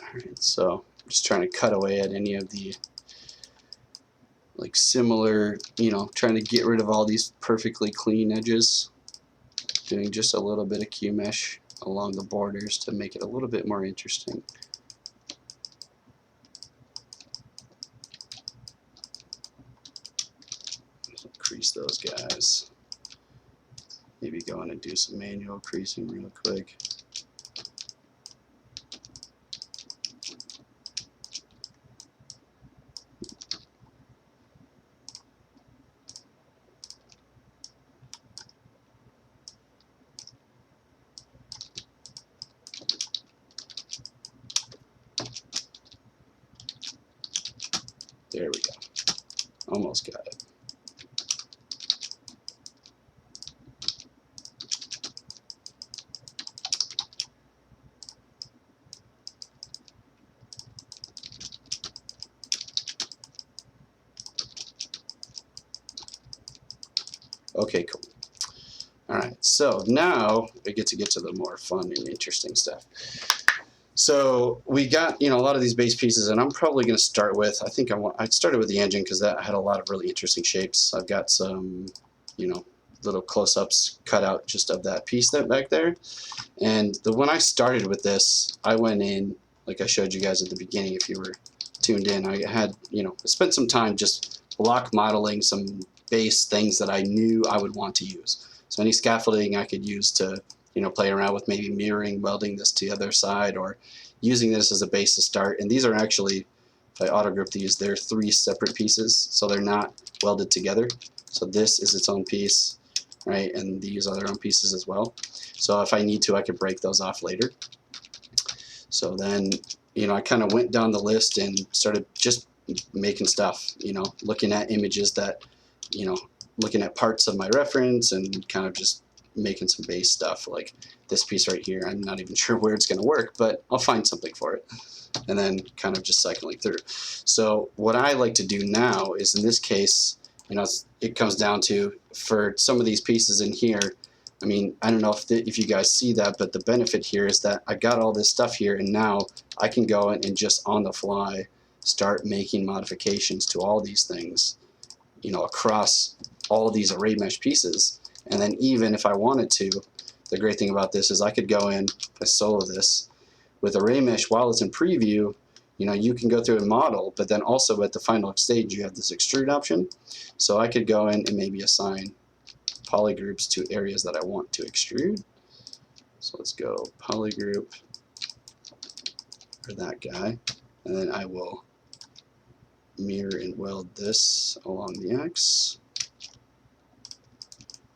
Speaker 1: Alright, so I'm just trying to cut away at any of the like similar, you know, trying to get rid of all these perfectly clean edges. Doing just a little bit of Q mesh along the borders to make it a little bit more interesting. Crease those guys. Maybe go in and do some manual creasing real quick. There we go. Almost got it. Okay, cool. Alright, so now we get to the more fun and interesting stuff. So we got, you know, a lot of these base pieces, and I'm probably going to start with, I started with the engine because that had a lot of really interesting shapes. I've got some, you know, little close-ups cut out just of that piece that back there. And when I started with this, I went in, like I showed you guys at the beginning if you were tuned in, I had, you know, spent some time just block modeling some base things that I knew I would want to use. So any scaffolding I could use to, you know, play around with, maybe mirroring, welding this to the other side, or using this as a base to start. And these are actually, if I auto group these, they're 3 separate pieces, so they're not welded together. So this is its own piece, right? And these are their own pieces as well. So if I need to, I could break those off later. So then, you know, I kind of went down the list and started just making stuff, you know, looking at images that, you know, looking at parts of my reference and kind of just making some base stuff. Like this piece right here, I'm not even sure where it's going to work, but I'll find something for it. And then kind of just cycling through. So what I like to do now is, in this case, you know, it comes down to, for some of these pieces in here, I mean, I don't know if you guys see that, but the benefit here is that I got all this stuff here, and now I can go in and just on the fly start making modifications to all these things, you know, across all of these array mesh pieces. And then even if I wanted to, the great thing about this is I could go in, if I solo this, with array mesh while it's in preview, you know, you can go through and model, but then also at the final stage you have this extrude option. So I could go in and maybe assign polygroups to areas that I want to extrude. So let's go polygroup for that guy, and then I will mirror and weld this along the X.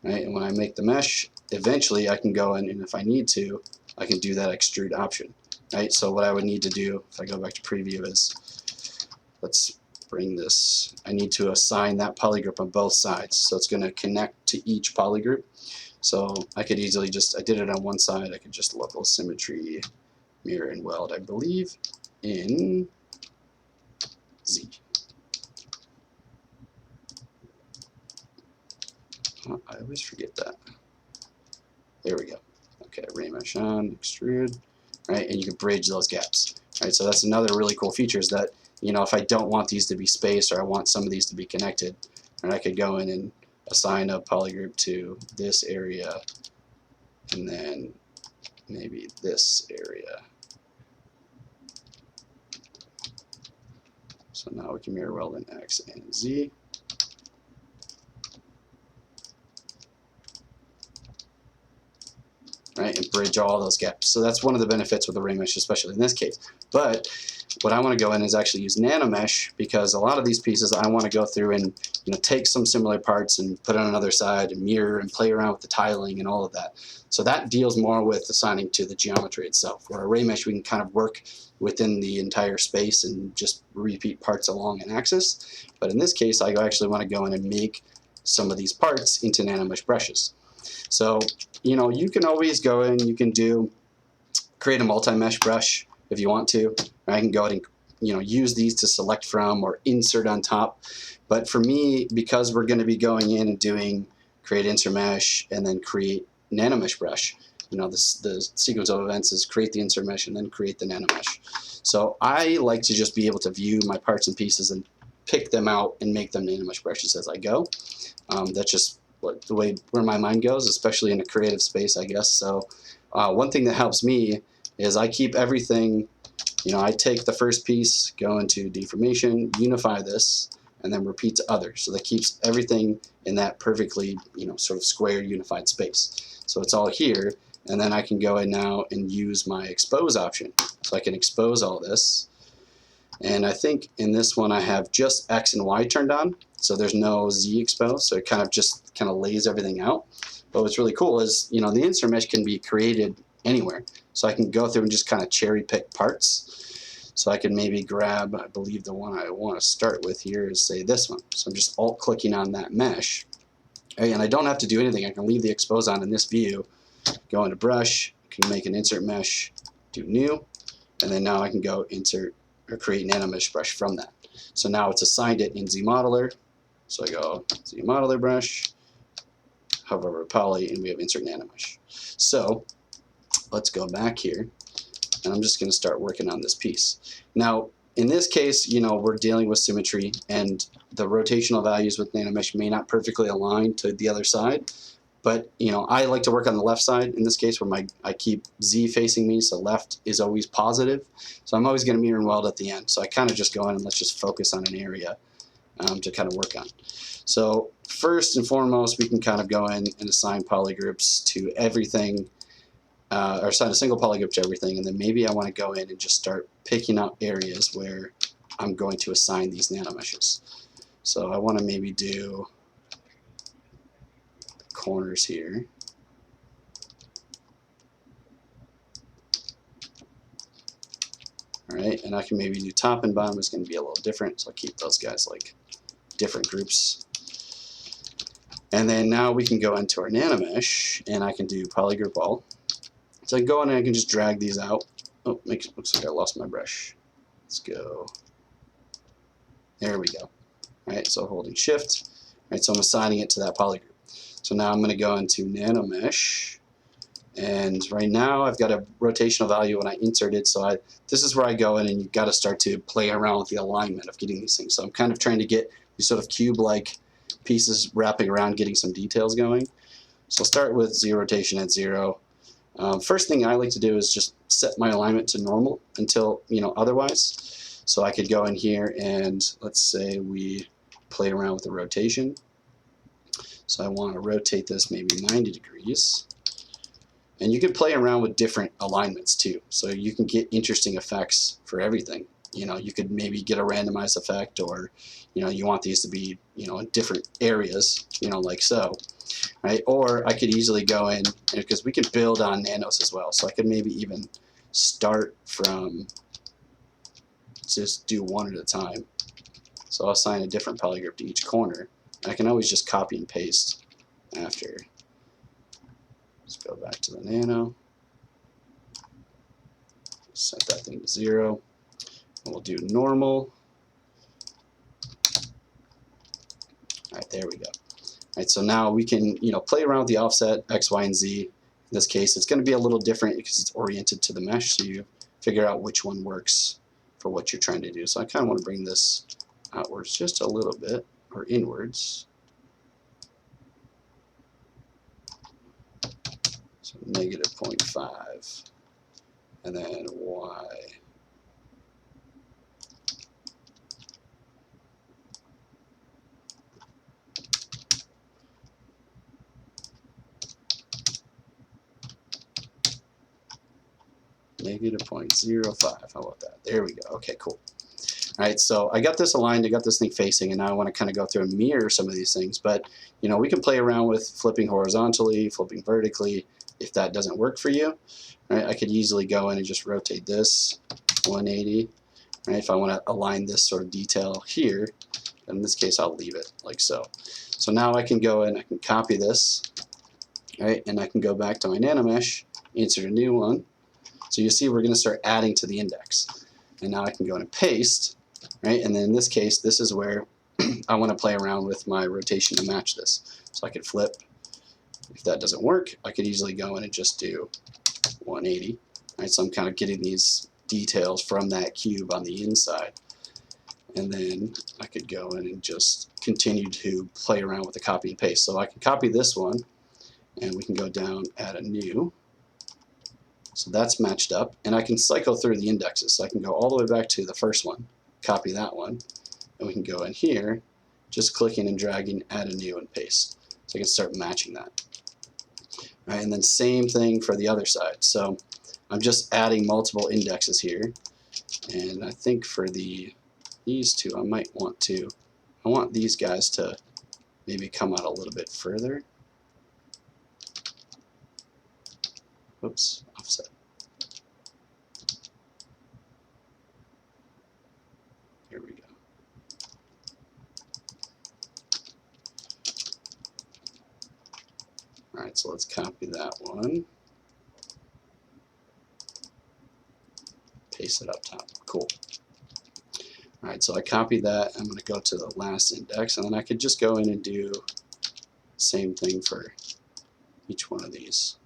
Speaker 1: Right, and when I make the mesh, eventually I can go in, and if I need to, I can do that extrude option. Right, so what I would need to do, if I go back to preview, is let's bring this, I need to assign that polygroup on both sides. So it's going to connect to each polygroup. So I could easily just, I did it on one side, I could just local symmetry, mirror and weld, I believe, in Z. Oh, I always forget that. There we go. Okay, ray mesh on, extrude, right? And you can bridge those gaps, right? So that's another really cool feature is that, you know, if I don't want these to be spaced or I want some of these to be connected, and I could go in and assign a polygroup to this area and then maybe this area. So now we can mirror weld in X and Z. Right, and bridge all those gaps. So that's one of the benefits with the ray mesh, especially in this case. But what I want to go in is actually use nano mesh, because a lot of these pieces I want to go through and, you know, take some similar parts and put on another side and mirror and play around with the tiling and all of that. So that deals more with assigning to the geometry itself. Where a ray mesh, we can kind of work within the entire space and just repeat parts along an axis. But in this case, I actually want to go in and make some of these parts into nano mesh brushes. So, you know, you can always go in, you can create a multi-mesh brush if you want to. I can go ahead and, you know, use these to select from or insert on top. But for me, because we're going to be going in and doing create insert mesh and then create nano mesh brush, you know, the sequence of events is create the insert mesh and then create the nano mesh. So I like to just be able to view my parts and pieces and pick them out and make them nano mesh brushes as I go. That's just the way where my mind goes, especially in a creative space, I guess. So one thing that helps me is I keep everything, you know, I take the first piece, go into deformation, unify this, and then repeat to others. So that keeps everything in that perfectly, you know, sort of square unified space. So it's all here, and then I can go in now and use my expose option. So I can expose all this. And I think in this one I have just X and Y turned on, so there's no Z exposed, so it kind of lays everything out. But what's really cool is, you know, the insert mesh can be created anywhere. So I can go through and just kind of cherry pick parts. So I can maybe grab, I believe the one I want to start with here is, say, this one. So I'm just alt clicking on that mesh. And I don't have to do anything. I can leave the expose on in this view, go into brush, can make an insert mesh, do new, and then now I can go insert or create nano mesh brush from that. So now it's assigned it in ZModeler. So I go ZModeler brush, hover over poly, and we have insert nano mesh. So let's go back here, and I'm just going to start working on this piece. Now, in this case, you know, we're dealing with symmetry, and the rotational values with nano mesh may not perfectly align to the other side. But, you know, I like to work on the left side in this case where I keep Z facing me, so left is always positive. So I'm always going to mirror and weld at the end. So I kind of just go in and let's just focus on an area to kind of work on. So first and foremost, we can kind of go in and assign polygroups to everything, or assign a single polygroup to everything, and then maybe I want to go in and just start picking out areas where I'm going to assign these nanomeshes. So I want to maybe do corners here. All right, and I can maybe do top and bottom is going to be a little different, so I'll keep those guys like different groups. And then now we can go into our nanomesh, and I can do polygroup all. So I can go in and I can just drag these out. Oh, looks like I lost my brush. Let's go. There we go. All right, so holding shift. All right, so I'm assigning it to that polygroup. So now I'm going to go into nanomesh. And right now I've got a rotational value when I insert it, so this is where I go in and you've got to start to play around with the alignment of getting these things. So I'm kind of trying to get these sort of cube-like pieces wrapping around, getting some details going. So I'll start with Z rotation at 0. First thing I like to do is just set my alignment to normal until, you know, otherwise. So I could go in here and let's say we play around with the rotation. So I want to rotate this maybe 90 degrees. And you can play around with different alignments too. So you can get interesting effects for everything. You know, you could maybe get a randomized effect, or, you know, you want these to be, you know, in different areas, you know, like so, right? Or I could easily go in, because we can build on nanos as well. So I could maybe even start from, just do one at a time. So I'll assign a different polygroup to each corner. And I can always just copy and paste after. Let's go back to the nano. Set that thing to 0. And we'll do normal. All right, there we go. Right, so now we can, play around with the offset X, Y, and Z. In this case, it's going to be a little different because it's oriented to the mesh, so you figure out which one works for what you're trying to do. So I kind of want to bring this outwards just a little bit, or inwards. So negative 0.5, and then Y. Negative 0.05. How about that? There we go. Okay, cool. All right, so I got this aligned, I got this thing facing, and now I want to kind of go through and mirror some of these things. But, we can play around with flipping horizontally, flipping vertically. If that doesn't work for you, right, I could easily go in and just rotate this 180. Right, if I want to align this sort of detail here, in this case, I'll leave it like so. So now I can go in, I can copy this, right, and I can go back to my nanomesh, insert a new one. So you see we're going to start adding to the index. And now I can go in and paste, right? And then in this case, this is where I want to play around with my rotation to match this. So I could flip. If that doesn't work, I could easily go in and just do 180. Right? So I'm kind of getting these details from that cube on the inside. And then I could go in and just continue to play around with the copy and paste. So I can copy this one, and we can go down, add a new. So that's matched up, and I can cycle through the indexes. So I can go all the way back to the first one, copy that one, and we can go in here, just clicking and dragging, add a new, and paste. So I can start matching that. All right, and then same thing for the other side. So I'm just adding multiple indexes here, and I think for these two, I want these guys to maybe come out a little bit further. Oops, offset. Here we go. All right, so let's copy that one. Paste it up top. Cool. All right, so I copied that. I'm going to go to the last index, and then I could just go in and do the same thing for each one of these.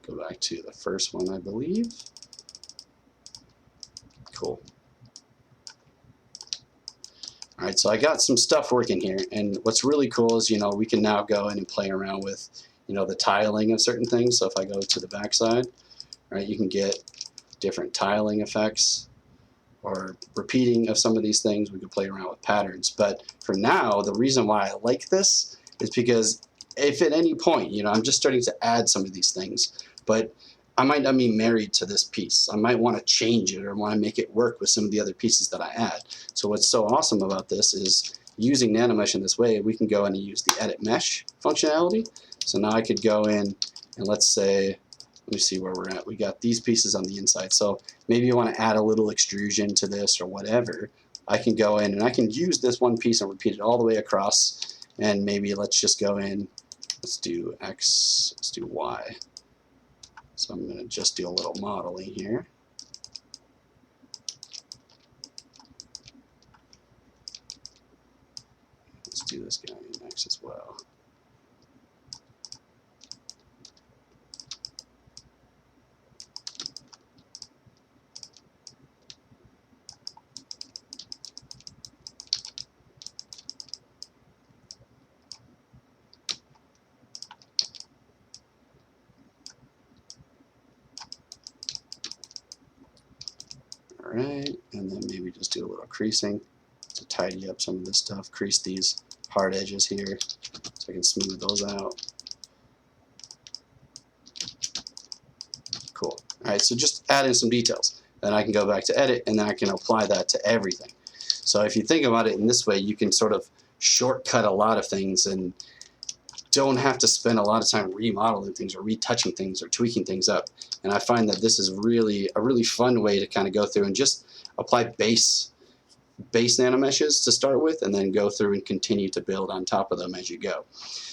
Speaker 1: Go back to the first one, I believe. Cool. All right, so I got some stuff working here, and what's really cool is, we can now go in and play around with, the tiling of certain things. So if I go to the backside, right, you can get different tiling effects or repeating of some of these things. We can play around with patterns. But for now, the reason why I like this is because if at any point, I'm just starting to add some of these things, but I might not be married to this piece. I might want to change it or want to make it work with some of the other pieces that I add. So what's so awesome about this is using Nanomesh in this way, we can go in and use the edit mesh functionality. So now I could go in and let's say, let me see where we're at. We got these pieces on the inside. So maybe you want to add a little extrusion to this or whatever. I can go in and I can use this one piece and repeat it all the way across. And maybe let's just go in, let's do X, let's do Y. So I'm going to just do a little modeling here. Let's do this guy in X as well. Alright, and then maybe just do a little creasing to tidy up some of this stuff. Crease these hard edges here so I can smooth those out. Cool. Alright, so just add in some details. Then I can go back to edit and then I can apply that to everything. So if you think about it in this way, you can sort of shortcut a lot of things and don't have to spend a lot of time remodeling things or retouching things or tweaking things up. And I find that this is really a really fun way to kind of go through and just apply base nanomeshes to start with, and then go through and continue to build on top of them as you go.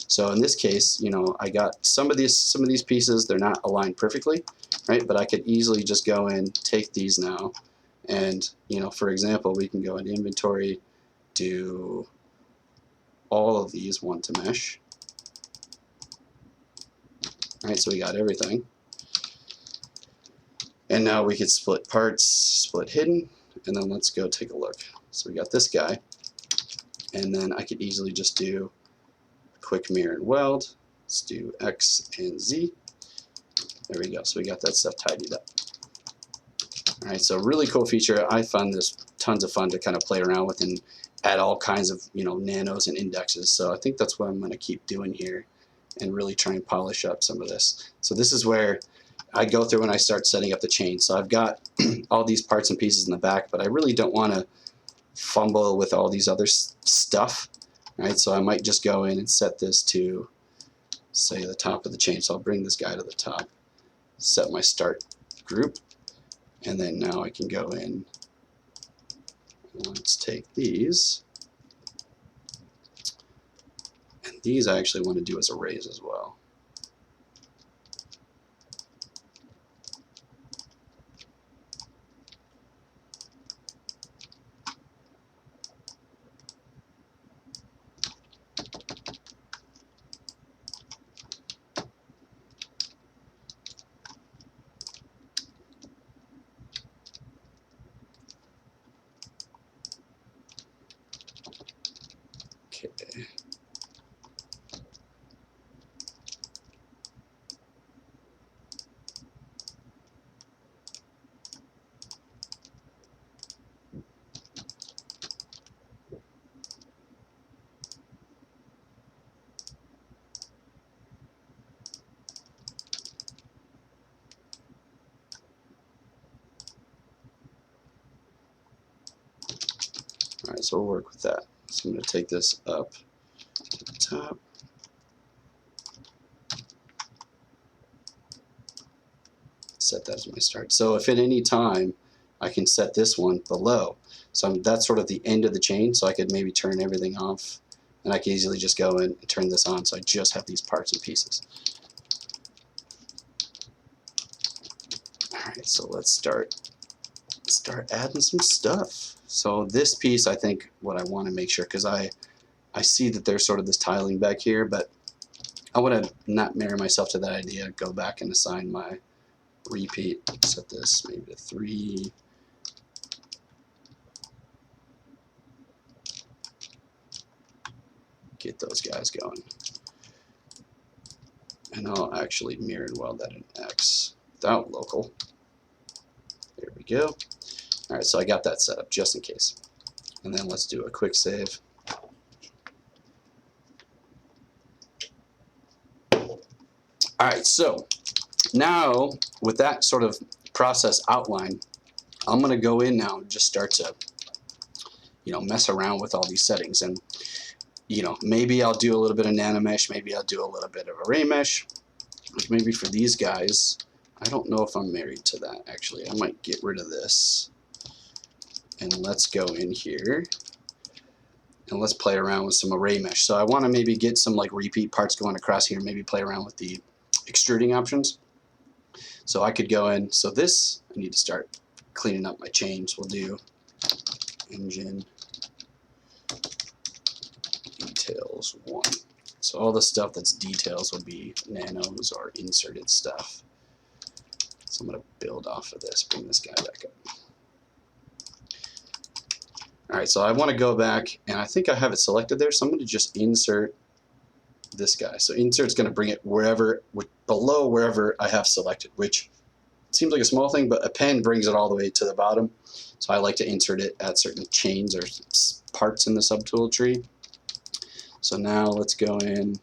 Speaker 1: So in this case, I got some of these pieces, they're not aligned perfectly, right? But I could easily just go in, take these now, and for example, we can go in inventory, do all of these one to mesh. All right, so we got everything. And now we could split parts, split hidden, and then let's go take a look. So we got this guy, and then I could easily just do quick mirror and weld. Let's do X and Z. There we go. So we got that stuff tidied up. All right, so really cool feature. I found this tons of fun to kind of play around with and add all kinds of nanos and indexes. So I think that's what I'm going to keep doing here and really try and polish up some of this. So this is where I go through and I start setting up the chain. So I've got all these parts and pieces in the back, but I really don't want to fumble with all these other stuff. Right, so I might just go in and set this to, say, the top of the chain. So I'll bring this guy to the top, set my start group, and then now I can go in. Let's take these. And these I actually want to do as arrays as well. Okay. All right, so we'll work with that. So I'm going to take this up to the top. Set that as my start. So if at any time I can set this one below, so that's sort of the end of the chain, so I could maybe turn everything off, and I can easily just go in and turn this on, so I just have these parts and pieces. All right, so let's start adding some stuff. So this piece, I think what I want to make sure, because I see that there's sort of this tiling back here, but I want to not marry myself to that idea. Go back and assign my repeat, set this maybe to 3. Get those guys going. And I'll actually mirror and weld that in X without local. There we go. All right, so I got that set up just in case. And then let's do a quick save. All right, so now with that sort of process outlined, I'm going to go in now and just start to, mess around with all these settings. And, maybe I'll do a little bit of nano mesh, maybe I'll do a little bit of array mesh. Maybe for these guys, I don't know if I'm married to that actually. I might get rid of this. And let's go in here and let's play around with some array mesh. So I want to maybe get some like repeat parts going across here, maybe play around with the extruding options. So I could go in, so this, I need to start cleaning up my chains. We'll do engine details 1. So all the stuff that's details will be nanos or inserted stuff. So I'm going to build off of this, bring this guy back up. All right, so I want to go back, and I think I have it selected there, so I'm going to just insert this guy. So insert's going to bring it wherever, below wherever I have selected, which seems like a small thing, but a pen brings it all the way to the bottom. So I like to insert it at certain chains or parts in the subtool tree. So now let's go in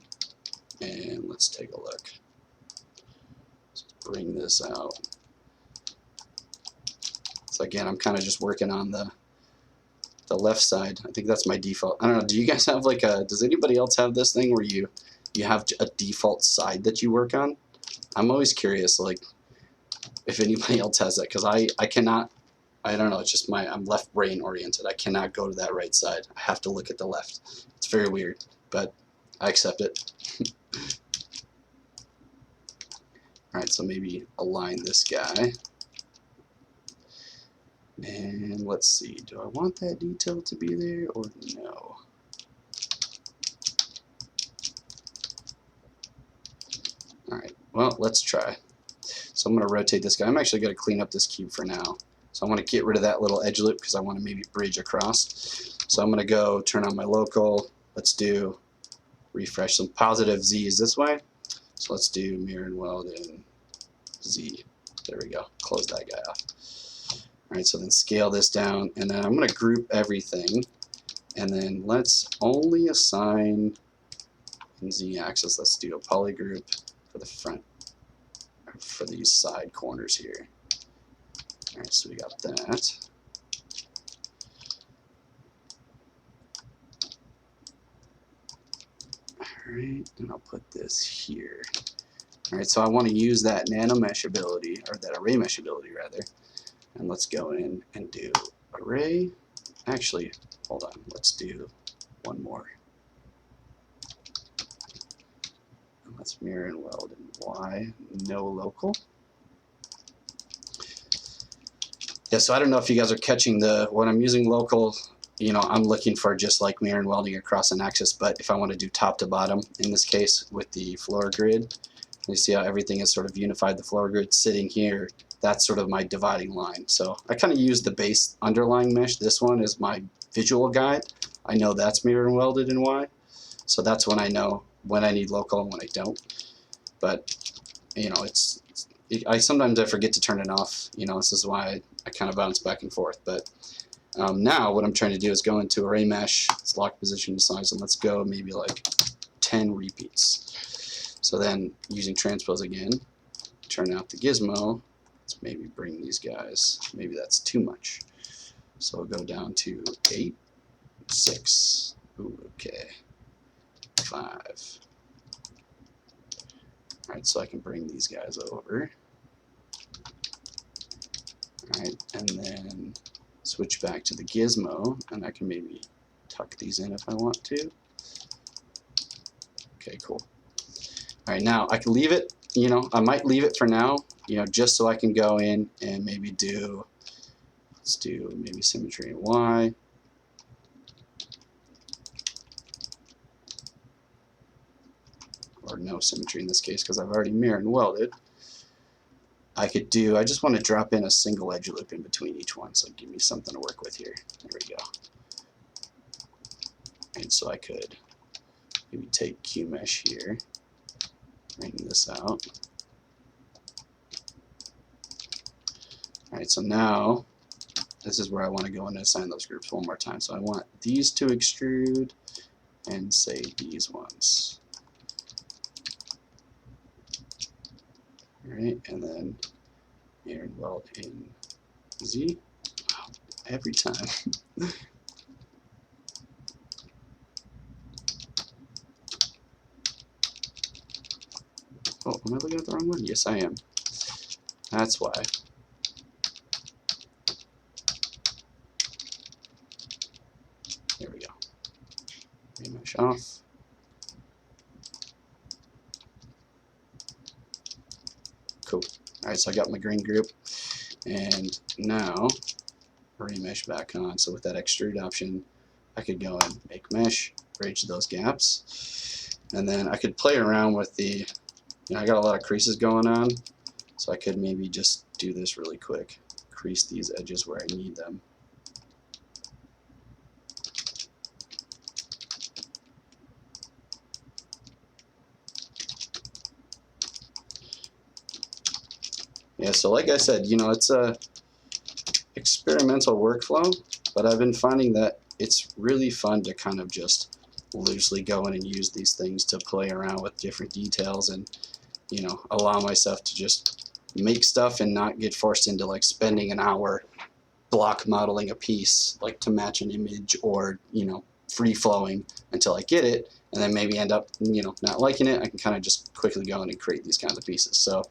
Speaker 1: and let's take a look. Let's bring this out. So again, I'm kind of just working on the left side. I think that's my default. I don't know, do you guys have like a, does anybody else have this thing where you have a default side that you work on? I'm always curious, like, if anybody else has that, because I cannot, I don't know, it's just I'm left brain oriented. I cannot go to that right side. I have to look at the left. It's very weird, but I accept it. All right, so maybe align this guy. And let's see, do I want that detail to be there or no? All right, well, let's try. So I'm going to rotate this guy. I'm actually going to clean up this cube for now. So I want to get rid of that little edge loop because I want to maybe bridge across. So I'm going to go turn on my local. Let's do refresh some positive Z's this way. So let's do mirror and weld in Z. There we go. Close that guy off. All right, so then scale this down, and then I'm going to group everything, and then let's only assign in Z-axis. Let's do a polygroup for the front, for these side corners here. All right, so we got that. All right, and I'll put this here. All right, so I want to use that nano mesh ability, or that array mesh ability rather. And let's go in and do array. Actually, hold on, let's do one more. And let's mirror and weld in Y, no local. Yeah, so I don't know if you guys are catching when I'm using local, you know, I'm looking for just like mirror and welding across an axis, but if I want to do top to bottom, in this case with the floor grid, you see how everything is sort of unified. The floor grid sitting here, that's sort of my dividing line. So I kind of use the base underlying mesh. This one is my visual guide. I know that's mirror and welded in Y. So that's when I know when I need local and when I don't. But, you know, sometimes I forget to turn it off. You know, this is why I kind of bounce back and forth. But now what I'm trying to do is go into array mesh. It's lock position size, and let's go maybe like 10 repeats. So then using transpose again, turn out the gizmo. Let's maybe bring these guys. Maybe that's too much. So we'll go down to 8, 6. Ooh, okay. 5. All right, so I can bring these guys over. All right, and then switch back to the gizmo, and I can maybe tuck these in if I want to. Okay, cool. All right, now I can leave it, you know, I might leave it for now, you know, just so I can go in and maybe do, let's do maybe symmetry in Y. Or no symmetry in this case because I've already mirror and welded. I just want to drop in a single edge loop in between each one, so give me something to work with here. There we go. And so I could maybe take Q mesh here, bring this out. All right, so now this is where I want to go and assign those groups one more time. So I want these to extrude and say these ones. All right, and then mirror and weld in Z. Wow, every time. Oh, am I looking at the wrong one? Yes, I am. That's why. There we go. Remesh off. Cool. All right, so I got my green group, and now remesh back on. So with that extrude option, I could go and make mesh, bridge those gaps, and then I could play around with the. You know, I got a lot of creases going on, so I could maybe just do this really quick. Crease these edges where I need them. Yeah, so like I said, you know, it's a experimental workflow, but I've been finding that it's really fun to kind of just loosely go in and use these things to play around with different details and, you know, allow myself to just make stuff and not get forced into like spending an hour block modeling a piece like to match an image or, you know, free flowing until I get it and then maybe end up, you know, not liking it. I can kind of just quickly go in and create these kinds of pieces. So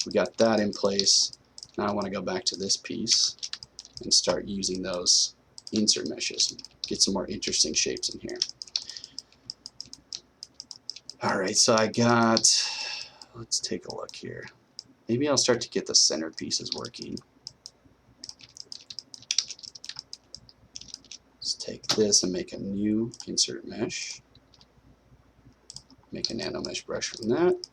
Speaker 1: we got that in place. Now I want to go back to this piece and start using those insert meshes and get some more interesting shapes in here. All right, so I got let's take a look here. Maybe I'll start to get the centered pieces working. Let's take this and make a new insert mesh. Make a nano mesh brush from that.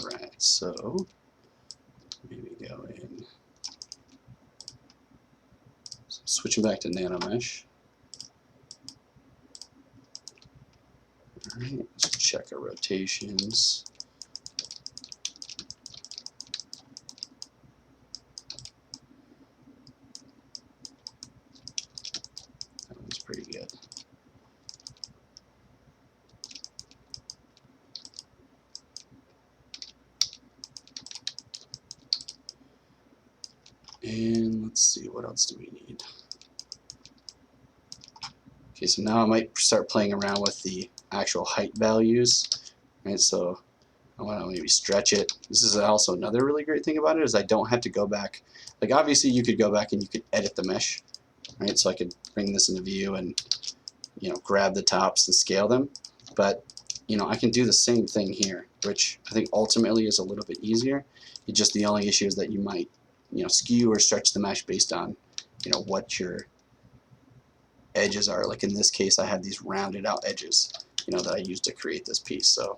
Speaker 1: Alright, so maybe go in. So switching back to nano mesh. Alright, let's check our rotations. That one's pretty good. And let's see, what else do we need? Okay, so now I might start playing around with the actual height values, right? So I want to maybe stretch it. This is also another really great thing about it is I don't have to go back. Like obviously you could go back and you could edit the mesh, right? So I could bring this into view and grab the tops and scale them, but I can do the same thing here, which I think ultimately is a little bit easier. It's just the only issue is that you might skew or stretch the mesh based on what your edges are. Like in this case I have these rounded out edges that I used to create this piece. So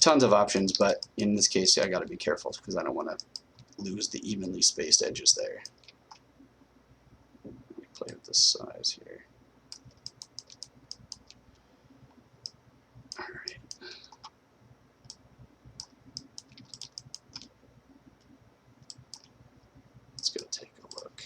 Speaker 1: tons of options, but in this case I got to be careful because I don't want to lose the evenly spaced edges there. Let me play with the size here. Alright. Let's go take a look.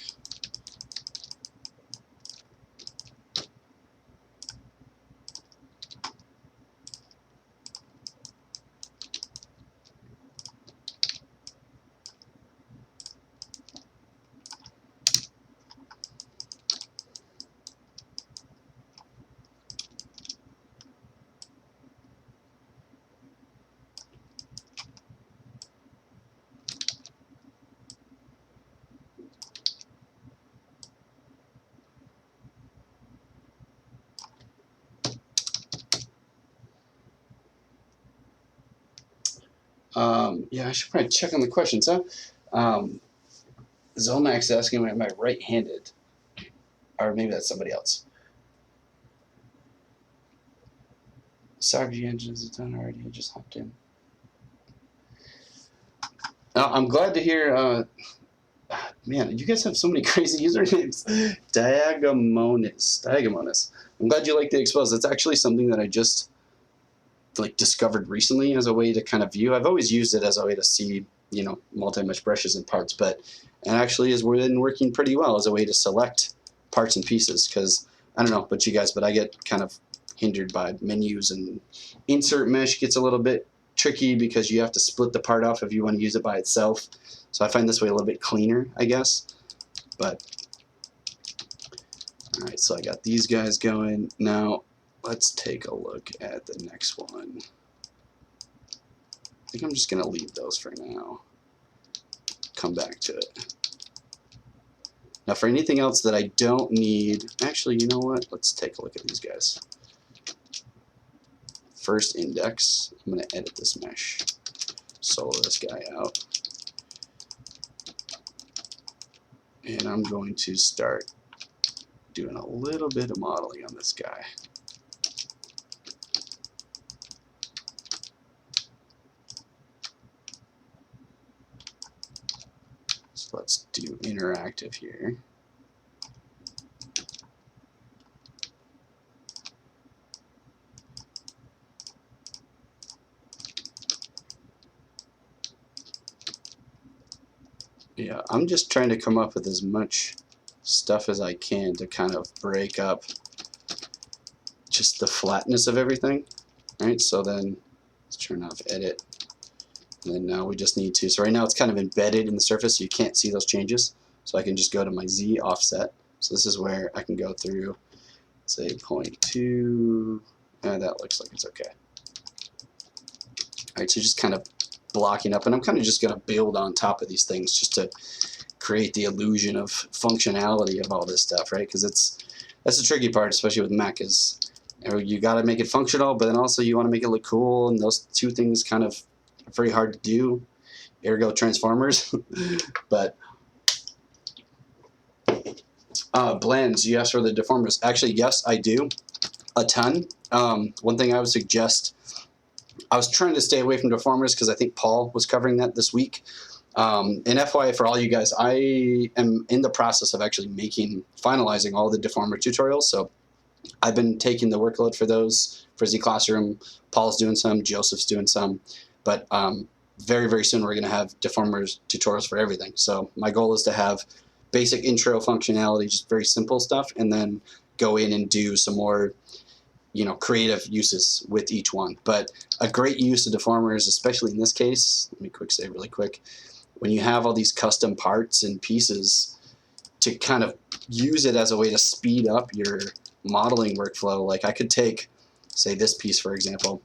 Speaker 1: Yeah, I should probably check on the questions, huh? Zomax asking, am I right-handed? Or maybe that's somebody else. Sorry, engines is done already. I just hopped in. I'm glad to hear. Man, you guys have so many crazy usernames. Diagomonis. I'm glad you like the expose. That's actually something that I just discovered recently as a way to kind of view. I've always used it as a way to see, multi-mesh brushes and parts, but it actually has been working pretty well as a way to select parts and pieces. Because I don't know about you guys, but I get kind of hindered by menus, and insert mesh gets a little bit tricky because you have to split the part off if you want to use it by itself. So I find this way a little bit cleaner, I guess. But all right, so I got these guys going. Now let's take a look at the next one. I think I'm just gonna leave those for now. Come back to it. Now for anything else that I don't need, actually, you know what? Let's take a look at these guys. First index, I'm gonna edit this mesh. Solo this guy out. And I'm going to start doing a little bit of modeling on this guy. So let's do interactive here. Yeah, I'm just trying to come up with as much stuff as I can to kind of break up just the flatness of everything. Right, so then let's turn off edit. And then now we just need to, so right now it's kind of embedded in the surface, so you can't see those changes. So I can just go to my Z offset. So this is where I can go through, say 0.2, and that looks like it's okay. All right, so just kind of blocking up, and I'm kind of just going to build on top of these things just to create the illusion of functionality of all this stuff, right? Because it's that's the tricky part, especially with Mac, is you got to make it functional, but then also you want to make it look cool, and those two things kind of are very hard to do. Ergo Transformers. But blends, you asked for the deformers. Actually, yes, I do. A ton. One thing I would suggest, I was trying to stay away from deformers because I think Paul was covering that this week. And FYI for all you guys, I am in the process of actually finalizing all the deformer tutorials. So I've been taking the workload for those for Z Classroom. Paul's doing some, Joseph's doing some, but very, very soon we're going to have deformers tutorials for everything. So my goal is to have basic intro functionality, just very simple stuff, and then go in and do some more, you know, creative uses with each one. But a great use of deformers, especially in this case, let me quick say really quick, when you have all these custom parts and pieces, to kind of use it as a way to speed up your modeling workflow. Like I could take, say this piece for example,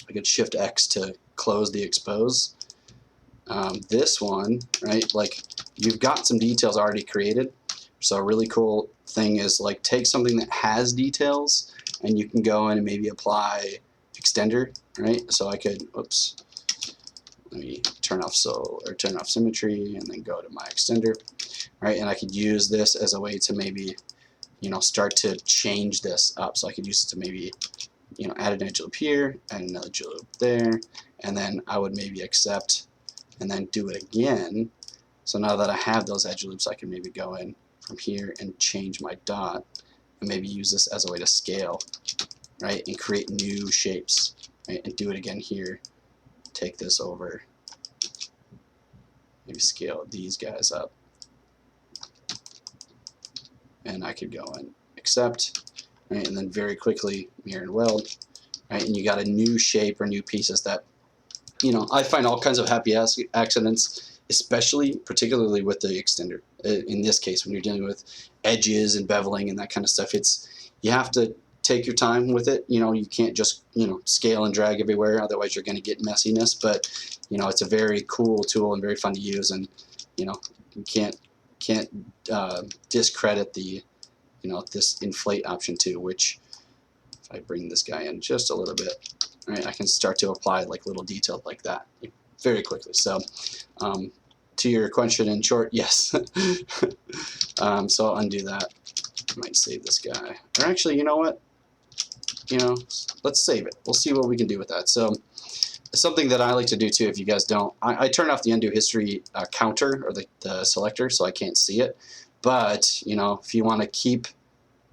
Speaker 1: I could Shift X to close the expose. This one, right, like you've got some details already created. So a really cool thing is like take something that has details and you can go in and maybe apply extender, right? So I could, oops, let me turn off symmetry and then go to my extender, right? And I could use this as a way to maybe, you know, start to change this up. So I could use it to maybe, you know, add an edge loop here, add another edge loop there, and then I would maybe accept and then do it again. So now that I have those edge loops, I can maybe go in from here and change my dot and maybe use this as a way to scale, right? And create new shapes, right? And do it again here. Take this over, maybe scale these guys up. And I could go and accept, right? And then very quickly mirror and weld, right? And you got a new shape or new pieces that, you know, I find all kinds of happy accidents, particularly with the extender. In this case, when you're dealing with edges and beveling and that kind of stuff, you have to take your time with it. You know, you can't just, you know, scale and drag everywhere, otherwise you're going to get messiness. But, you know, it's a very cool tool and very fun to use, and, you know, you can't discredit the, you know, this inflate option too, which if I bring this guy in just a little bit, right, I can start to apply like little detail like that very quickly. So to your question in short, yes. So I'll undo that. I might save this guy, or actually, you know what, you know, let's save it. We'll see what we can do with that. So something that I like to do too, if you guys don't, I turn off the undo history counter or the selector so I can't see it. But, you know, if you want to keep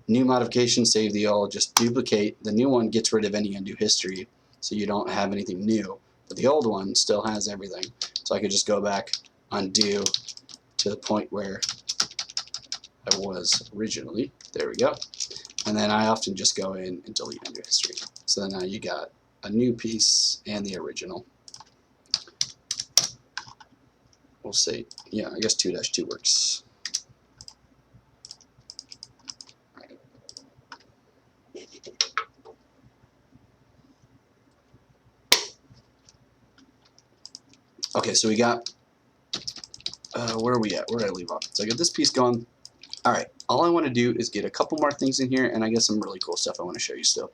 Speaker 1: new modification, save the old, just duplicate. The new one gets rid of any undo history, so you don't have anything new. But the old one still has everything. So I could just go back, undo to the point where I was originally. There we go. And then I often just go in and delete undo history. So then now you got a new piece and the original. We'll say, yeah, I guess 2-2 works. Okay, so we got, where are we at? Where did I leave off? So I got this piece going. All right, all I want to do is get a couple more things in here, and I got some really cool stuff I want to show you still.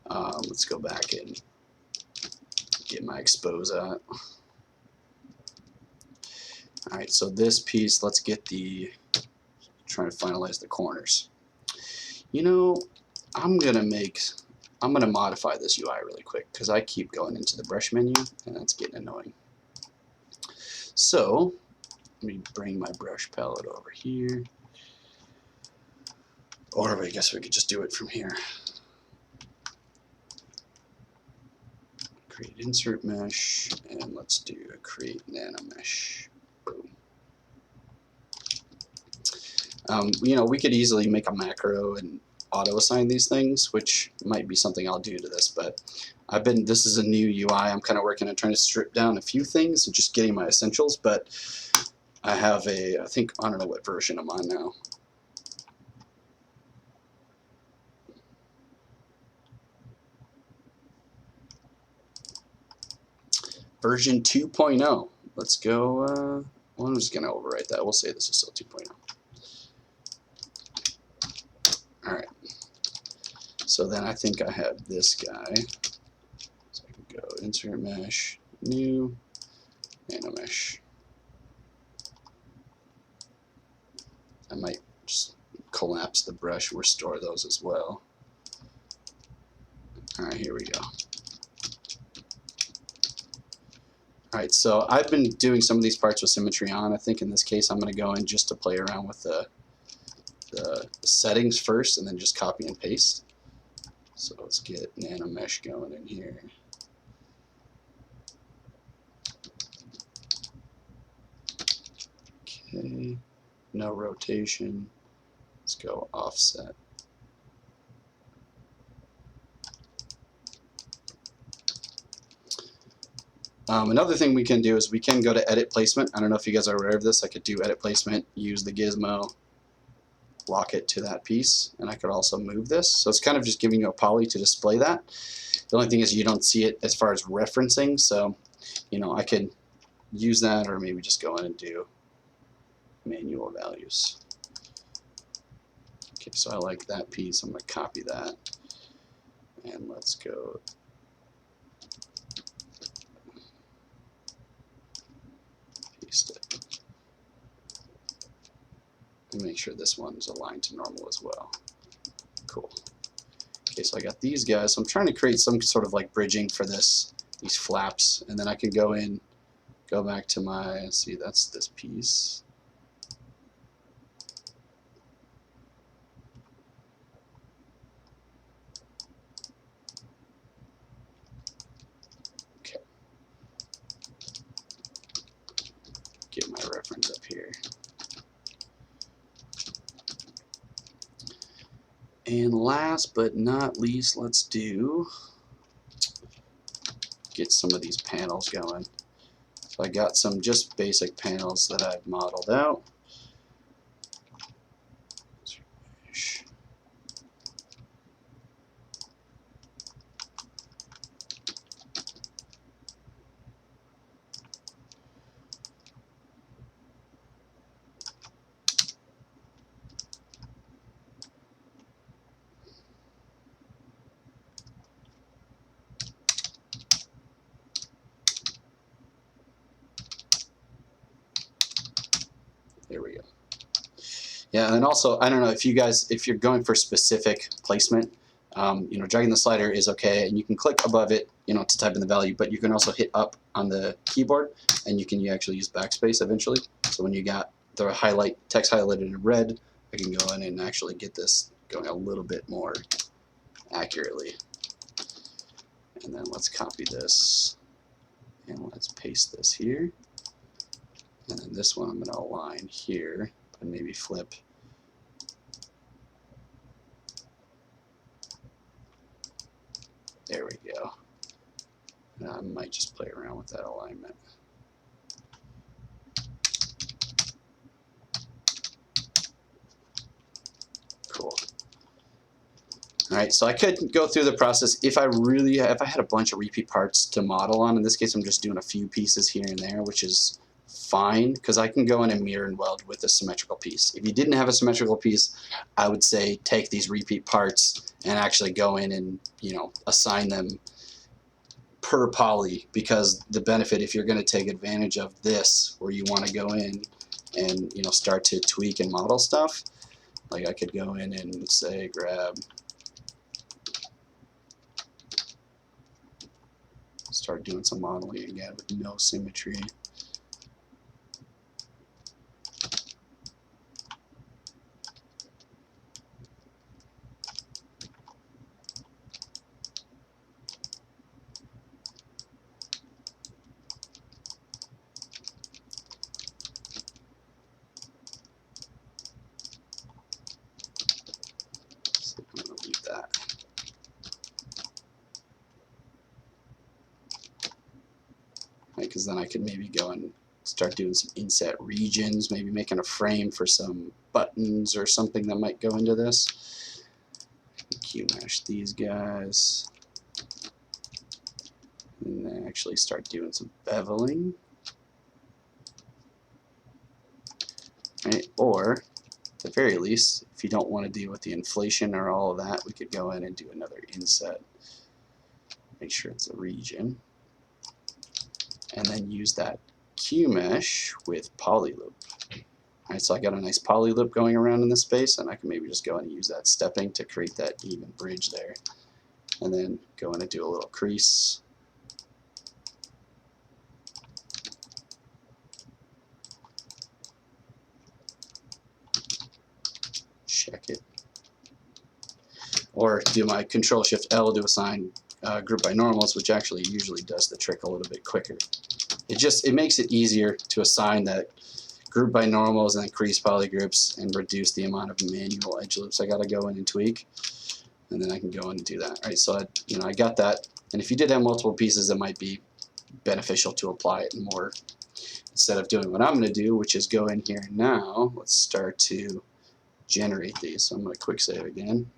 Speaker 1: Let's go back and get my expose out. All right, so this piece, let's get trying to finalize the corners. You know, I'm gonna modify this UI really quick because I keep going into the brush menu and that's getting annoying. So let me bring my brush palette over here, or I guess we could just do it from here. Create insert mesh, and let's do a create nano mesh. Boom. You know, we could easily make a macro and auto assign these things, which might be something I'll do to this, but this is a new UI. I'm kind of working on trying to strip down a few things and just getting my essentials, but I have I don't know what version I'm on now. Version 2.0. Let's go, well, I'm just going to overwrite that. We'll say this is still 2.0. All So then I think I have this guy. So I can go insert mesh, new, nano mesh. I might just collapse the brush, restore those as well. All right, here we go. All right, so I've been doing some of these parts with symmetry on. I think in this case I'm going to go in just to play around with the settings first and then just copy and paste. So let's get nano mesh going in here. Okay, no rotation. Let's go offset. Another thing we can do is we can go to edit placement. I don't know if you guys are aware of this. I could do edit placement, use the gizmo, lock it to that piece, and I could also move this. So it's kind of just giving you a poly to display that. The only thing is you don't see it as far as referencing, so you know I could use that, or maybe just go in and do manual values. Okay, so I like that piece. I'm going to copy that, and let's go paste it. And make sure this one's aligned to normal as well. Cool. Okay, so I got these guys. So I'm trying to create some sort of like bridging for these flaps, and then I can go in, go back to my, see, that's this piece. Okay. Get my reference up here. And last but not least, let's get some of these panels going. So I got some just basic panels that I've modeled out. There we go. Yeah, and also, I don't know if you guys, if you're going for specific placement, you know, dragging the slider is okay, and you can click above it, you know, to type in the value, but you can also hit up on the keyboard, and you actually use backspace eventually. So when you got the text highlighted in red, I can go in and actually get this going a little bit more accurately. And then let's copy this, and let's paste this here. And then this one I'm going to align here, and maybe flip. There we go. And I might just play around with that alignment. Cool. All right, so I could go through the process if I had a bunch of repeat parts to model on. In this case, I'm just doing a few pieces here and there, which is fine because I can go in and mirror and weld with a symmetrical piece. If you didn't have a symmetrical piece, I would say take these repeat parts and actually go in and, you know, assign them per poly, because the benefit, if you're going to take advantage of this where you want to go in and, you know, start to tweak and model stuff, like I could go in and say grab, start doing some modeling again with no symmetry. So I'm going to leave that. Because then I could maybe go and start doing some inset regions, maybe making a frame for some buttons or something that might go into this. Q mesh these guys. And then actually start doing some beveling. Right? Or the very least, if you don't want to deal with the inflation or all of that, we could go in and do another inset. Make sure it's a region. And then use that Q mesh with polyloop. All right, so I got a nice polyloop going around in this space, and I can maybe just go in and use that stepping to create that even bridge there. And then go in and do a little crease. Check it. Or do my Control-Shift-L to assign group by normals, which actually usually does the trick a little bit quicker. It makes it easier to assign that group by normals and increase polygroups and reduce the amount of manual edge loops I got to go in and tweak, and then I can go in and do that. All right, so I got that, and if you did have multiple pieces, it might be beneficial to apply it more instead of doing what I'm going to do, which is go in here now. Let's start to generate these. So I'm going to quick save again.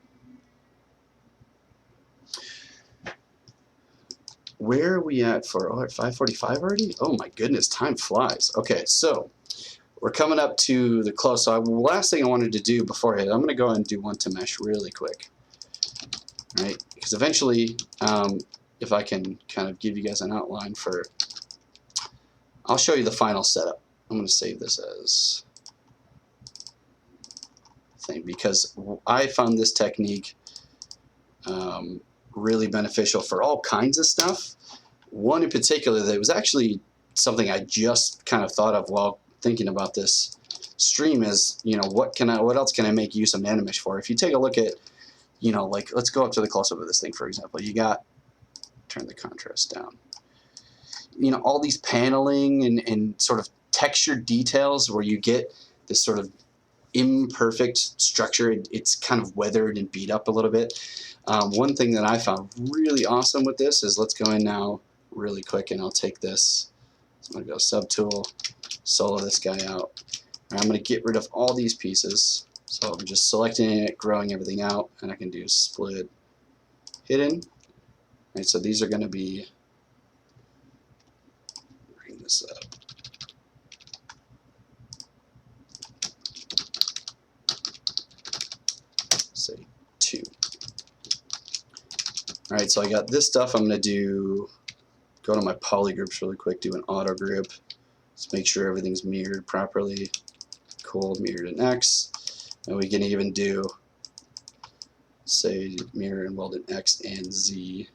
Speaker 1: Where are we at for, at 5:45 already? Oh my goodness, time flies. Okay, so we're coming up to the close. So the last thing I wanted to do before I'm going to go ahead and do one to mesh really quick. All right, because eventually, if I can kind of give you guys an outline for, I'll show you the final setup. I'm going to save this as thing because I found this technique really beneficial for all kinds of stuff. One in particular that was actually something I just kind of thought of while thinking about this stream is, what else can I make use of Nanomesh for? If you take a look at, like let's go up to the close-up of this thing, for example. You got, turn the contrast down. All these paneling and sort of textured details where you get this sort of imperfect structure. It's kind of weathered and beat up a little bit. One thing that I found really awesome with this is, let's go in now really quick and I'll take this. I'm going to go Subtool, solo this guy out. And I'm going to get rid of all these pieces. So I'm just selecting it, growing everything out, and I can do split hidden. Right, so these are going to be, bring this up. Say 2. All right, so I got this stuff. I'm going to go to my polygroups really quick, do an auto group. Let's make sure everything's mirrored properly. Cold, mirrored in X. And we can even do, say, mirror and weld in X and Z.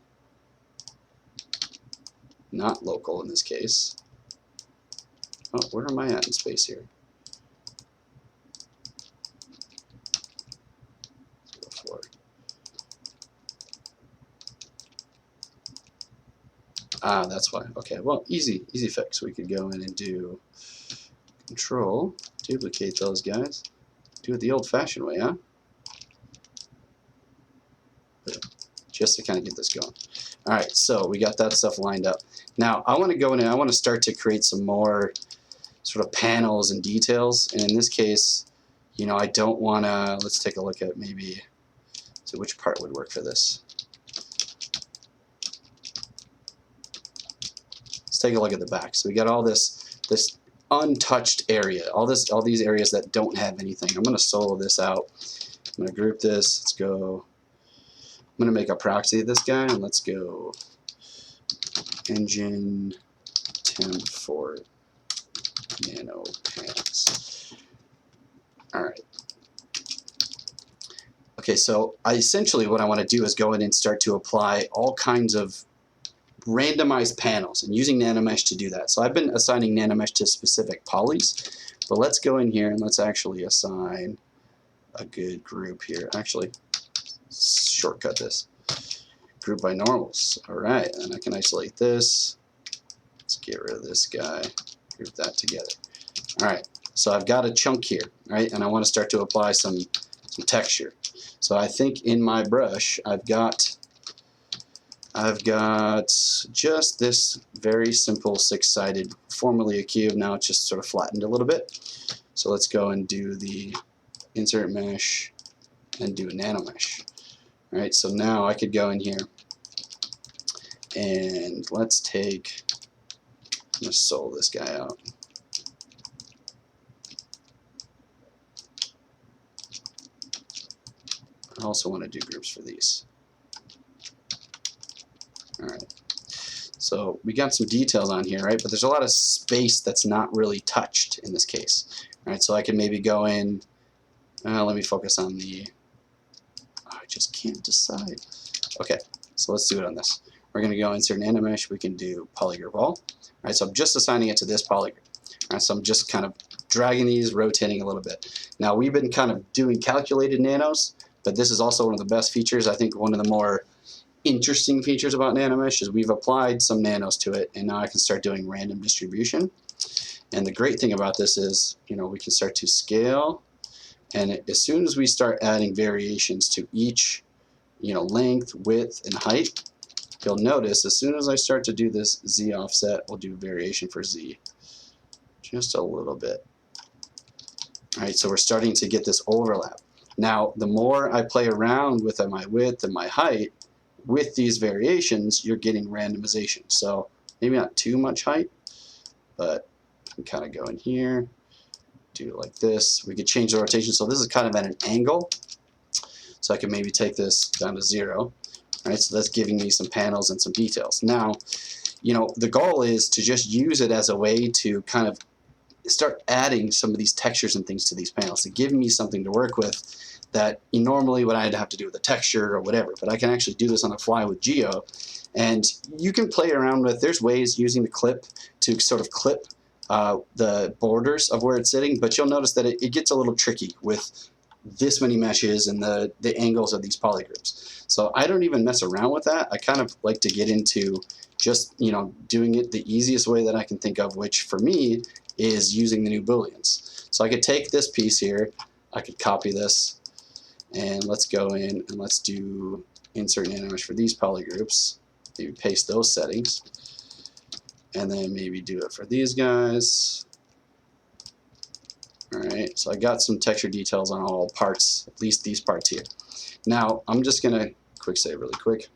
Speaker 1: Not local in this case. Oh, where am I at in space here? Let's go for it. Ah, that's why. Okay, well, easy fix. We could go in and do Control, duplicate those guys. Do it the old-fashioned way, huh? Just to kind of get this going. All right, so we got that stuff lined up. Now, I want to go in and I want to start to create some more sort of panels and details. And in this case, I don't want to, let's take a look at maybe, so which part would work for this? Let's take a look at the back. So we got all this untouched area, all these areas that don't have anything. I'm going to solo this out. I'm going to group this. Let's go. I'm going to make a proxy of this guy, and let's go engine temp for nano panels. All right. Okay, so essentially what I want to do is go in and start to apply all kinds of randomized panels and using Nanomesh to do that. So I've been assigning Nanomesh to specific polys, but let's go in here and let's actually assign a good group here. Actually, shortcut this. Group by normals. All right, and I can isolate this. Let's get rid of this guy. Group that together. All right, so I've got a chunk here, right? And I want to start to apply some texture. So I think in my brush, I've got just this very simple 6-sided, formerly a cube. Now it's just sort of flattened a little bit. So let's go and do the insert mesh and do a nano mesh. All right, so now I could go in here and let's take, I'm going to solo this guy out. I also want to do groups for these. All right. So we got some details on here, right? But there's a lot of space that's not really touched in this case. All right, so I can maybe go in, let me focus on the, I just can't decide. Okay, so let's do it on this. We're gonna go insert an animesh, we can do polygroup all. All right, so I'm just assigning it to this polygroup. All right, so I'm just kind of dragging these, rotating a little bit. Now we've been kind of doing calculated nanos, but this is also one of the best features. I think one of the more interesting features about NanoMesh is we've applied some nanos to it, and now I can start doing random distribution. And the great thing about this is, you know, we can start to scale, and as soon as we start adding variations to each, you know, length, width, and height, you'll notice as soon as I start to do this Z offset, we'll do variation for Z just a little bit. All right, so we're starting to get this overlap. Now, the more I play around with my width and my height, with these variations, you're getting randomization. So maybe not too much height, but I can kind of go in here, do it like this. We could change the rotation. So this is kind of at an angle. So I can maybe take this down to 0. All right, so that's giving me some panels and some details. Now, you know, the goal is to just use it as a way to kind of start adding some of these textures and things to these panels to give me something to work with that normally what I'd have to do with a texture or whatever, but I can actually do this on the fly with Geo. And you can play around with, there's ways using the clip to sort of clip the borders of where it's sitting, but you'll notice that it gets a little tricky with this many meshes and the angles of these polygroups. So I don't even mess around with that. I kind of like to get into just, you know, doing it the easiest way that I can think of, which for me is using the new booleans. So I could take this piece here, I could copy this, and let's go in and let's do insert an animesh for these polygroups. Maybe paste those settings, and then maybe do it for these guys. All right, so I got some texture details on all parts, at least these parts here. Now I'm just gonna quick save really quick.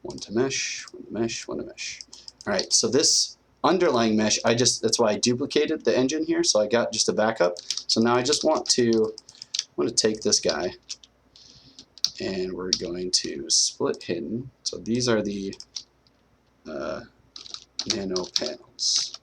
Speaker 1: One to mesh, one to mesh, one to mesh. All right, so this underlying mesh, that's why I duplicated the engine here, so I got just a backup. So now I just want to take this guy, and we're going to split hidden. So these are the nano panels.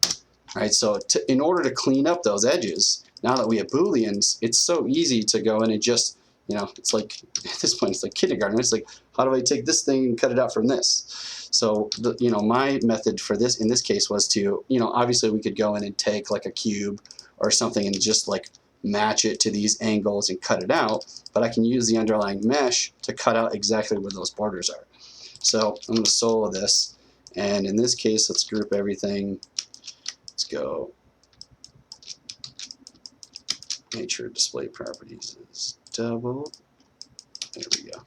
Speaker 1: All right, so in order to clean up those edges, now that we have booleans, it's so easy to go in and just, you know, it's like, at this point, it's like kindergarten. It's like, how do I take this thing and cut it out from this? So, you know, my method for this, in this case, was to, you know, obviously we could go in and take like a cube or something and just like match it to these angles and cut it out, but I can use the underlying mesh to cut out exactly where those borders are. So I'm going to solo this, and in this case, let's group everything. Let's go. Make sure display properties is double. There we go.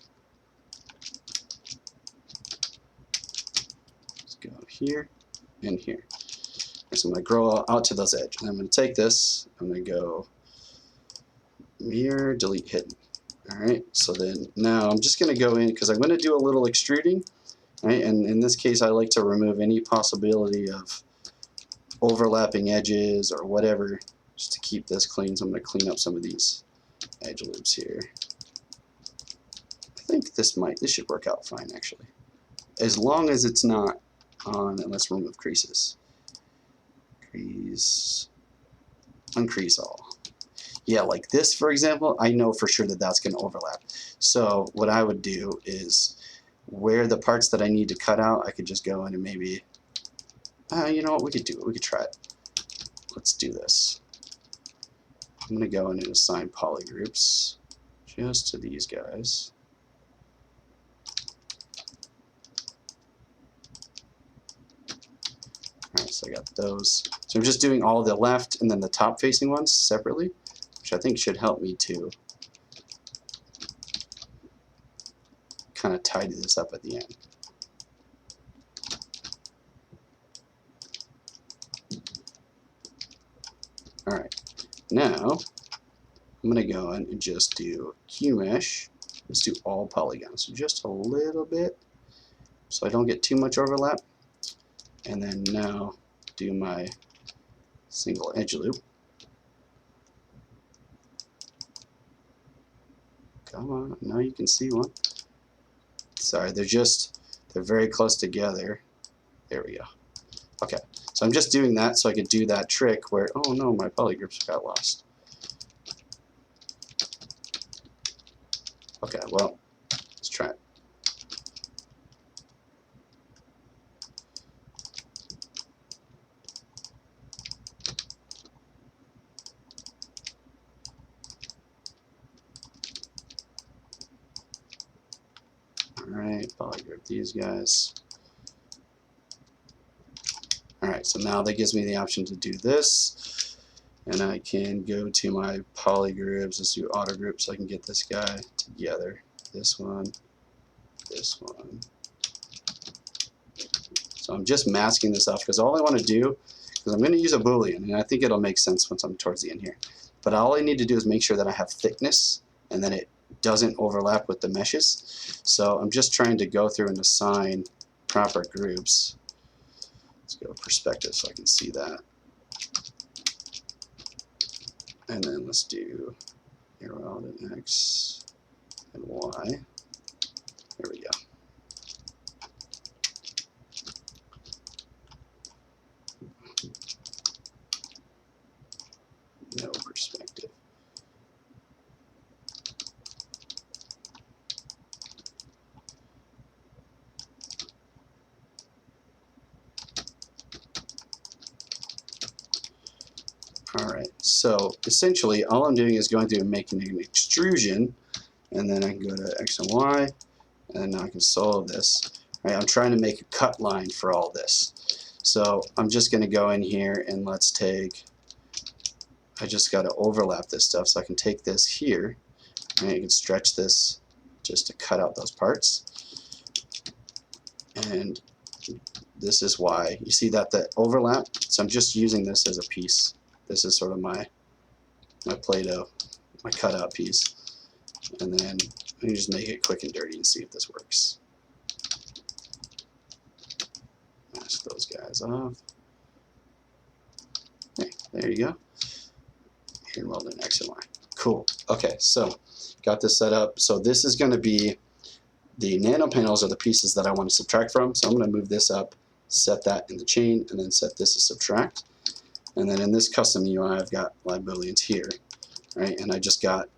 Speaker 1: Let's go here and here. So I'm going to grow out to those edges. I'm going to take this. I'm going to go mirror, delete hidden. All right. So then now I'm just going to go in because I'm going to do a little extruding. Right. And in this case, I like to remove any possibility of overlapping edges or whatever, just to keep this clean. So I'm going to clean up some of these edge loops here. I think this should work out fine actually, as long as it's not on. And let's remove creases. Crease, uncrease all. Yeah, like this for example, I know for sure that that's going to overlap. So what I would do is where the parts that I need to cut out, I could just go in and maybe. You know what, we could do it. We could try it. Let's do this. I'm going to go in and assign polygroups just to these guys. Alright, so I got those. So I'm just doing all the left and then the top facing ones separately, which I think should help me to kind of tidy this up at the end. Alright, now I'm going to go in and just do QMesh. Let's do all polygons, so just a little bit so I don't get too much overlap. And then now do my single edge loop. Come on, now you can see one. Sorry, they're very close together. There we go. Okay, so I'm just doing that so I could do that trick where, oh no, my polygroups got lost. Okay, well, let's try it. Alright, polygroup these guys. Alright, so now that gives me the option to do this. And I can go to my polygroups. Let's do auto group so I can get this guy together. This one, this one. So I'm just masking this off because all I want to do, because I'm going to use a Boolean, and I think it'll make sense once I'm towards the end here. But all I need to do is make sure that I have thickness and then it doesn't overlap with the meshes. So I'm just trying to go through and assign proper groups. Let's go perspective so I can see that. And then let's do arrow and X and Y. There we go. No perspective. Alright, so essentially all I'm doing is going through and making an extrusion, and then I can go to X and Y, and now I can solve this. Right, I'm trying to make a cut line for all this. So I'm just going to go in here and let's take, I just got to overlap this stuff, so I can take this here, and I can stretch this just to cut out those parts. And this is why, you see that the overlap, so I'm just using this as a piece. This is sort of my Play-Doh, my cutout piece. And then let me just make it quick and dirty and see if this works. Mask those guys off. Okay, there you go. Here, well done, X and Y. Cool. Okay, so got this set up. So this is going to be the nano panels are the pieces that I want to subtract from. So I'm going to move this up, set that in the chain, and then set this to subtract. And then in this custom UI, I've got my booleans here, right? And I just got,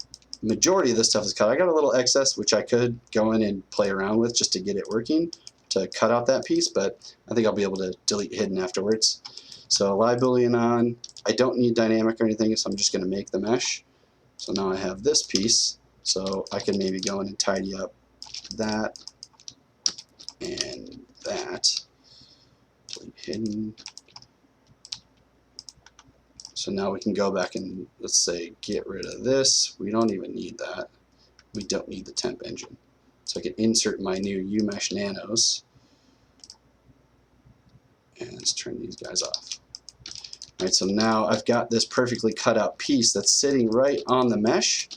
Speaker 1: majority of this stuff is cut. I got a little excess, which I could go in and play around with just to get it working, to cut out that piece, but I think I'll be able to delete hidden afterwards. So live boolean on, I don't need dynamic or anything, so I'm just gonna make the mesh. So now I have this piece, so I can maybe go in and tidy up that and that. Delete hidden. So now we can go back and, let's say, get rid of this. We don't even need that. We don't need the temp engine. So I can insert my new UMesh nanos. And let's turn these guys off. All right, so now I've got this perfectly cut out piece that's sitting right on the mesh.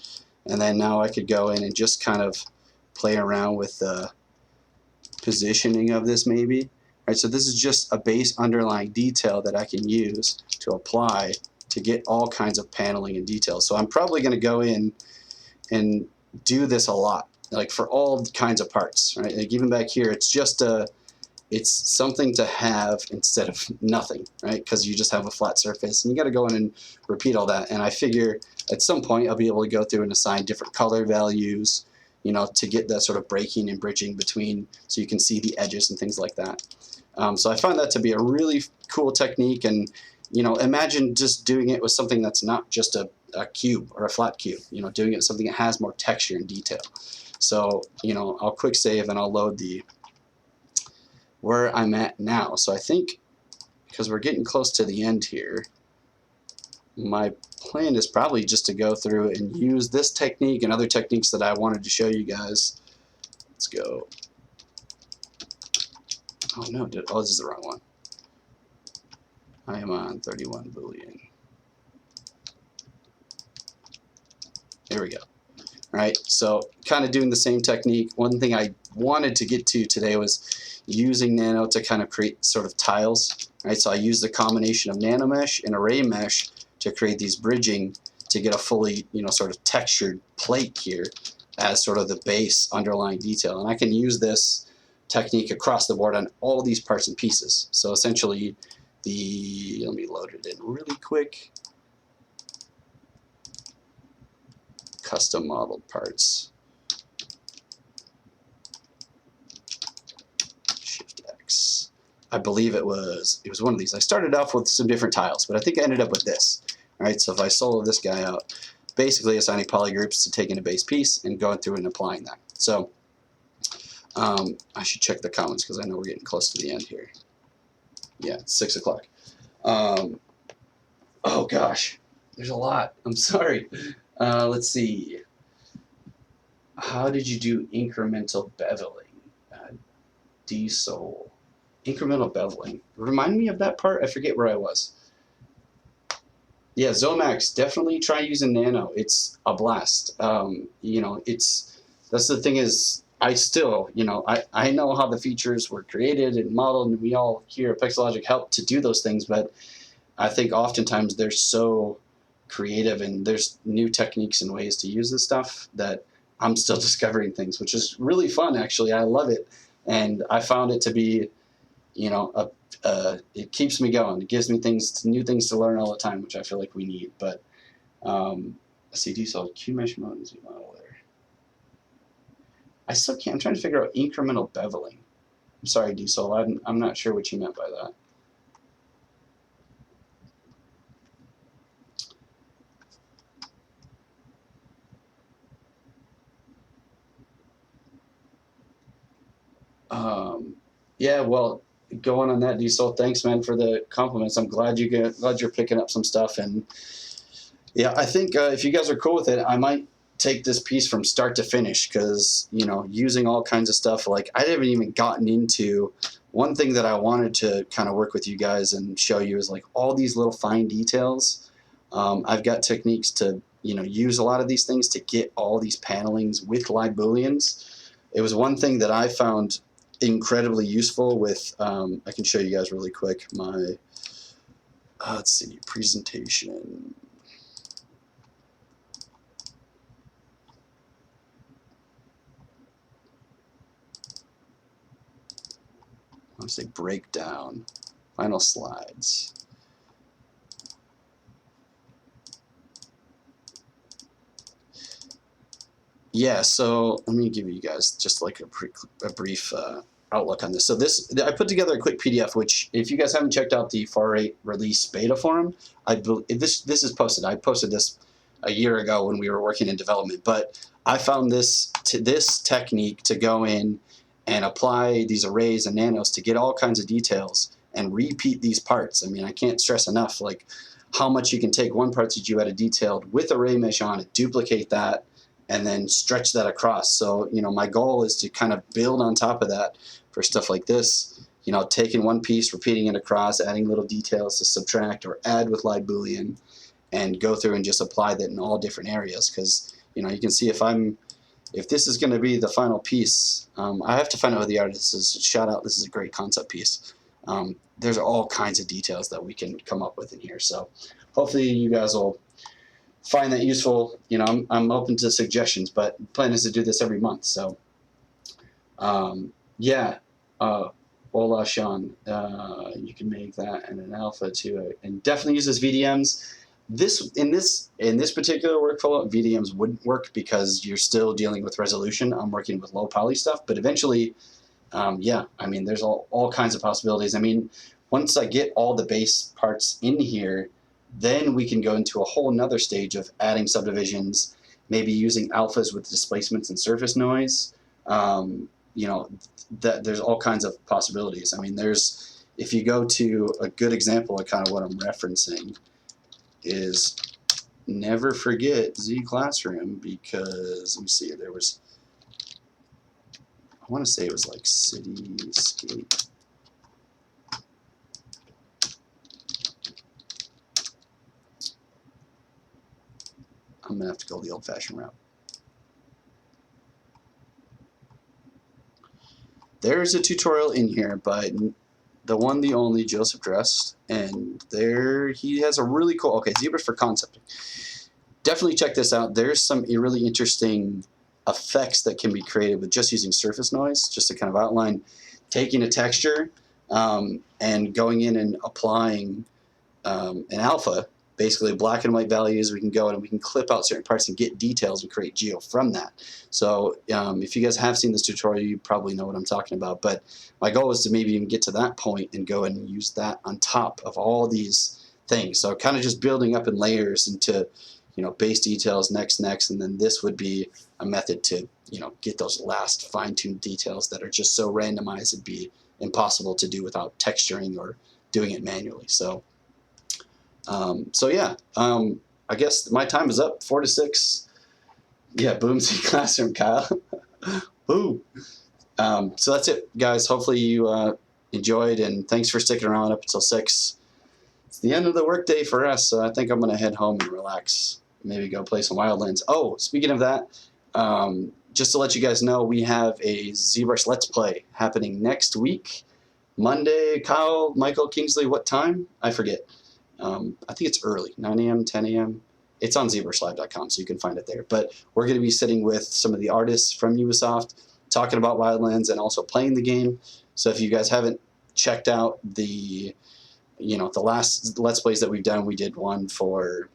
Speaker 1: And then now I could go in and just kind of play around with the positioning of this maybe. All right, so this is just a base underlying detail that I can use to apply to get all kinds of paneling and details. So I'm probably going to go in and do this a lot, like for all kinds of parts, right? Like even back here, it's just it's something to have instead of nothing, right? Because you just have a flat surface, and you got to go in and repeat all that. And I figure at some point I'll be able to go through and assign different color values, you know, to get that sort of breaking and bridging between, so you can see the edges and things like that. So I find that to be a really cool technique, and you know, imagine just doing it with something that's not just a cube or a flat cube, you know, doing it with something that has more texture and detail. So, you know, I'll quick save and I'll load the where I'm at now. So I think, because we're getting close to the end here, my plan is probably just to go through and use this technique and other techniques that I wanted to show you guys. Let's go. Oh no, oh, this is the wrong one. I am on 31 Boolean. There we go. All right, so kind of doing the same technique. One thing I wanted to get to today was using Nano to kind of create sort of tiles. Right, so I used the combination of Nano Mesh and Array Mesh to create these bridging to get a fully, you know, sort of textured plate here as sort of the base underlying detail. And I can use this technique across the board on all these parts and pieces. So essentially, let me load it in really quick. Custom modeled parts. Shift X. I believe it was one of these. I started off with some different tiles, but I think I ended up with this. All right, so if I solo this guy out, basically assigning polygroups to taking a base piece and going through and applying that. So I should check the comments because I know we're getting close to the end here. Yeah, it's 6 o'clock. Oh gosh, there's a lot. I'm sorry. Let's see. How did you do incremental beveling? D-Sol. Incremental beveling. Remind me of that part? I forget where I was. Yeah, Zomax, definitely try using Nano. It's a blast. You know, that's the thing is, I still, you know, I know how the features were created and modeled, and we all here at Pixologic help to do those things, but I think oftentimes they're so creative and there's new techniques and ways to use this stuff that I'm still discovering things, which is really fun, actually. I love it. And I found it to be, you know, it keeps me going. It gives me new things to learn all the time, which I feel like we need. But CD solid Q mesh mode and Z model there. I still can't. I'm trying to figure out incremental beveling. I'm sorry, D-Sol. I'm not sure what you meant by that. Yeah, well, going on that, D-Sol, thanks, man, for the compliments. I'm glad you're picking up some stuff. And yeah, I think if you guys are cool with it, I might take this piece from start to finish because, you know, using all kinds of stuff, like I haven't even gotten into one thing that I wanted to kind of work with you guys and show you is like all these little fine details. I've got techniques to, you know, use a lot of these things to get all these panelings with live booleans. It was one thing that I found incredibly useful with, I can show you guys really quick my, let's see, presentation. I want to say breakdown, final slides. Yeah, so let me give you guys just like a brief outlook on this. So I put together a quick PDF, which if you guys haven't checked out the 4R8 release beta forum, this is posted. I posted this a year ago when we were working in development, but I found this technique to go in and apply these arrays and nanos to get all kinds of details and repeat these parts. I mean, I can't stress enough like how much you can take one part that you had detailed with array mesh on it, duplicate that, and then stretch that across. So, you know, my goal is to kind of build on top of that for stuff like this, you know, taking one piece, repeating it across, adding little details to subtract or add with live boolean, and go through and just apply that in all different areas. Because, you know, you can see if this is going to be the final piece, I have to find out who the artist is. Shout out, this is a great concept piece. There's all kinds of details that we can come up with in here. So hopefully you guys will find that useful. You know, I'm open to suggestions, but the plan is to do this every month. So, yeah, hola, Sean. You can make that and an alpha too, and definitely use this VDMs. In this particular workflow, VDMs wouldn't work because you're still dealing with resolution. I'm working with low poly stuff, but eventually, yeah, I mean, there's all kinds of possibilities. I mean, once I get all the base parts in here, then we can go into a whole nother stage of adding subdivisions, maybe using alphas with displacements and surface noise. You know, there's all kinds of possibilities. I mean, if you go to a good example of kind of what I'm referencing is never forget Z Classroom, because let me see, I want to say it was like Cityscape. I'm going to have to go the old-fashioned route. There's a tutorial in here by the one, the only, Joseph Drest, and he has a really cool, okay, ZBrush for concepting. Definitely check this out. There's some really interesting effects that can be created with just using surface noise, just to kind of outline taking a texture and going in and applying an alpha, basically black and white values. We can go in and we can clip out certain parts and get details and create geo from that. So if you guys have seen this tutorial, you probably know what I'm talking about. But my goal is to maybe even get to that point and go and use that on top of all these things. So kind of just building up in layers into, you know, base details, next, and then this would be a method to, you know, get those last fine-tuned details that are just so randomized it'd be impossible to do without texturing or doing it manually. So yeah, I guess my time is up. 4 to 6. Yeah, Boomsy Classroom, Kyle. Woo. So that's it, guys. Hopefully you enjoyed, and thanks for sticking around up until 6. It's the end of the workday for us, so I think I'm going to head home and relax. Maybe go play some Wildlands. Oh, speaking of that, just to let you guys know, we have a ZBrush Let's Play happening next week. Monday, Kyle, Michael, Kingsley, what time? I forget. I think it's early, 9 a.m., 10 a.m. It's on ZBrushLive.com, so you can find it there. But we're going to be sitting with some of the artists from Ubisoft, talking about Wildlands and also playing the game. So if you guys haven't checked out the, you know, the last Let's Plays that we've done, we did one for,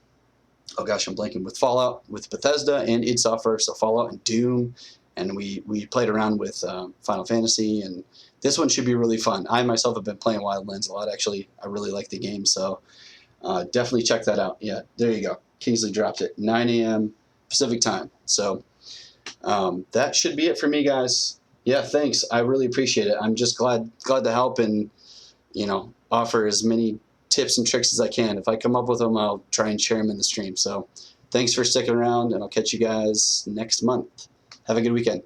Speaker 1: oh gosh, I'm blanking, with Fallout, with Bethesda and id Software, so Fallout and Doom, and we played around with Final Fantasy, and this one should be really fun. I myself have been playing Wildlands a lot, actually. I really like the game, so definitely check that out. Yeah, there you go. Kingsley dropped it, 9 a.m. Pacific time. So that should be it for me, guys. Yeah, thanks. I really appreciate it. I'm just glad to help and, you know, offer as many tips and tricks as I can. If I come up with them, I'll try and share them in the stream. So thanks for sticking around, and I'll catch you guys next month. Have a good weekend.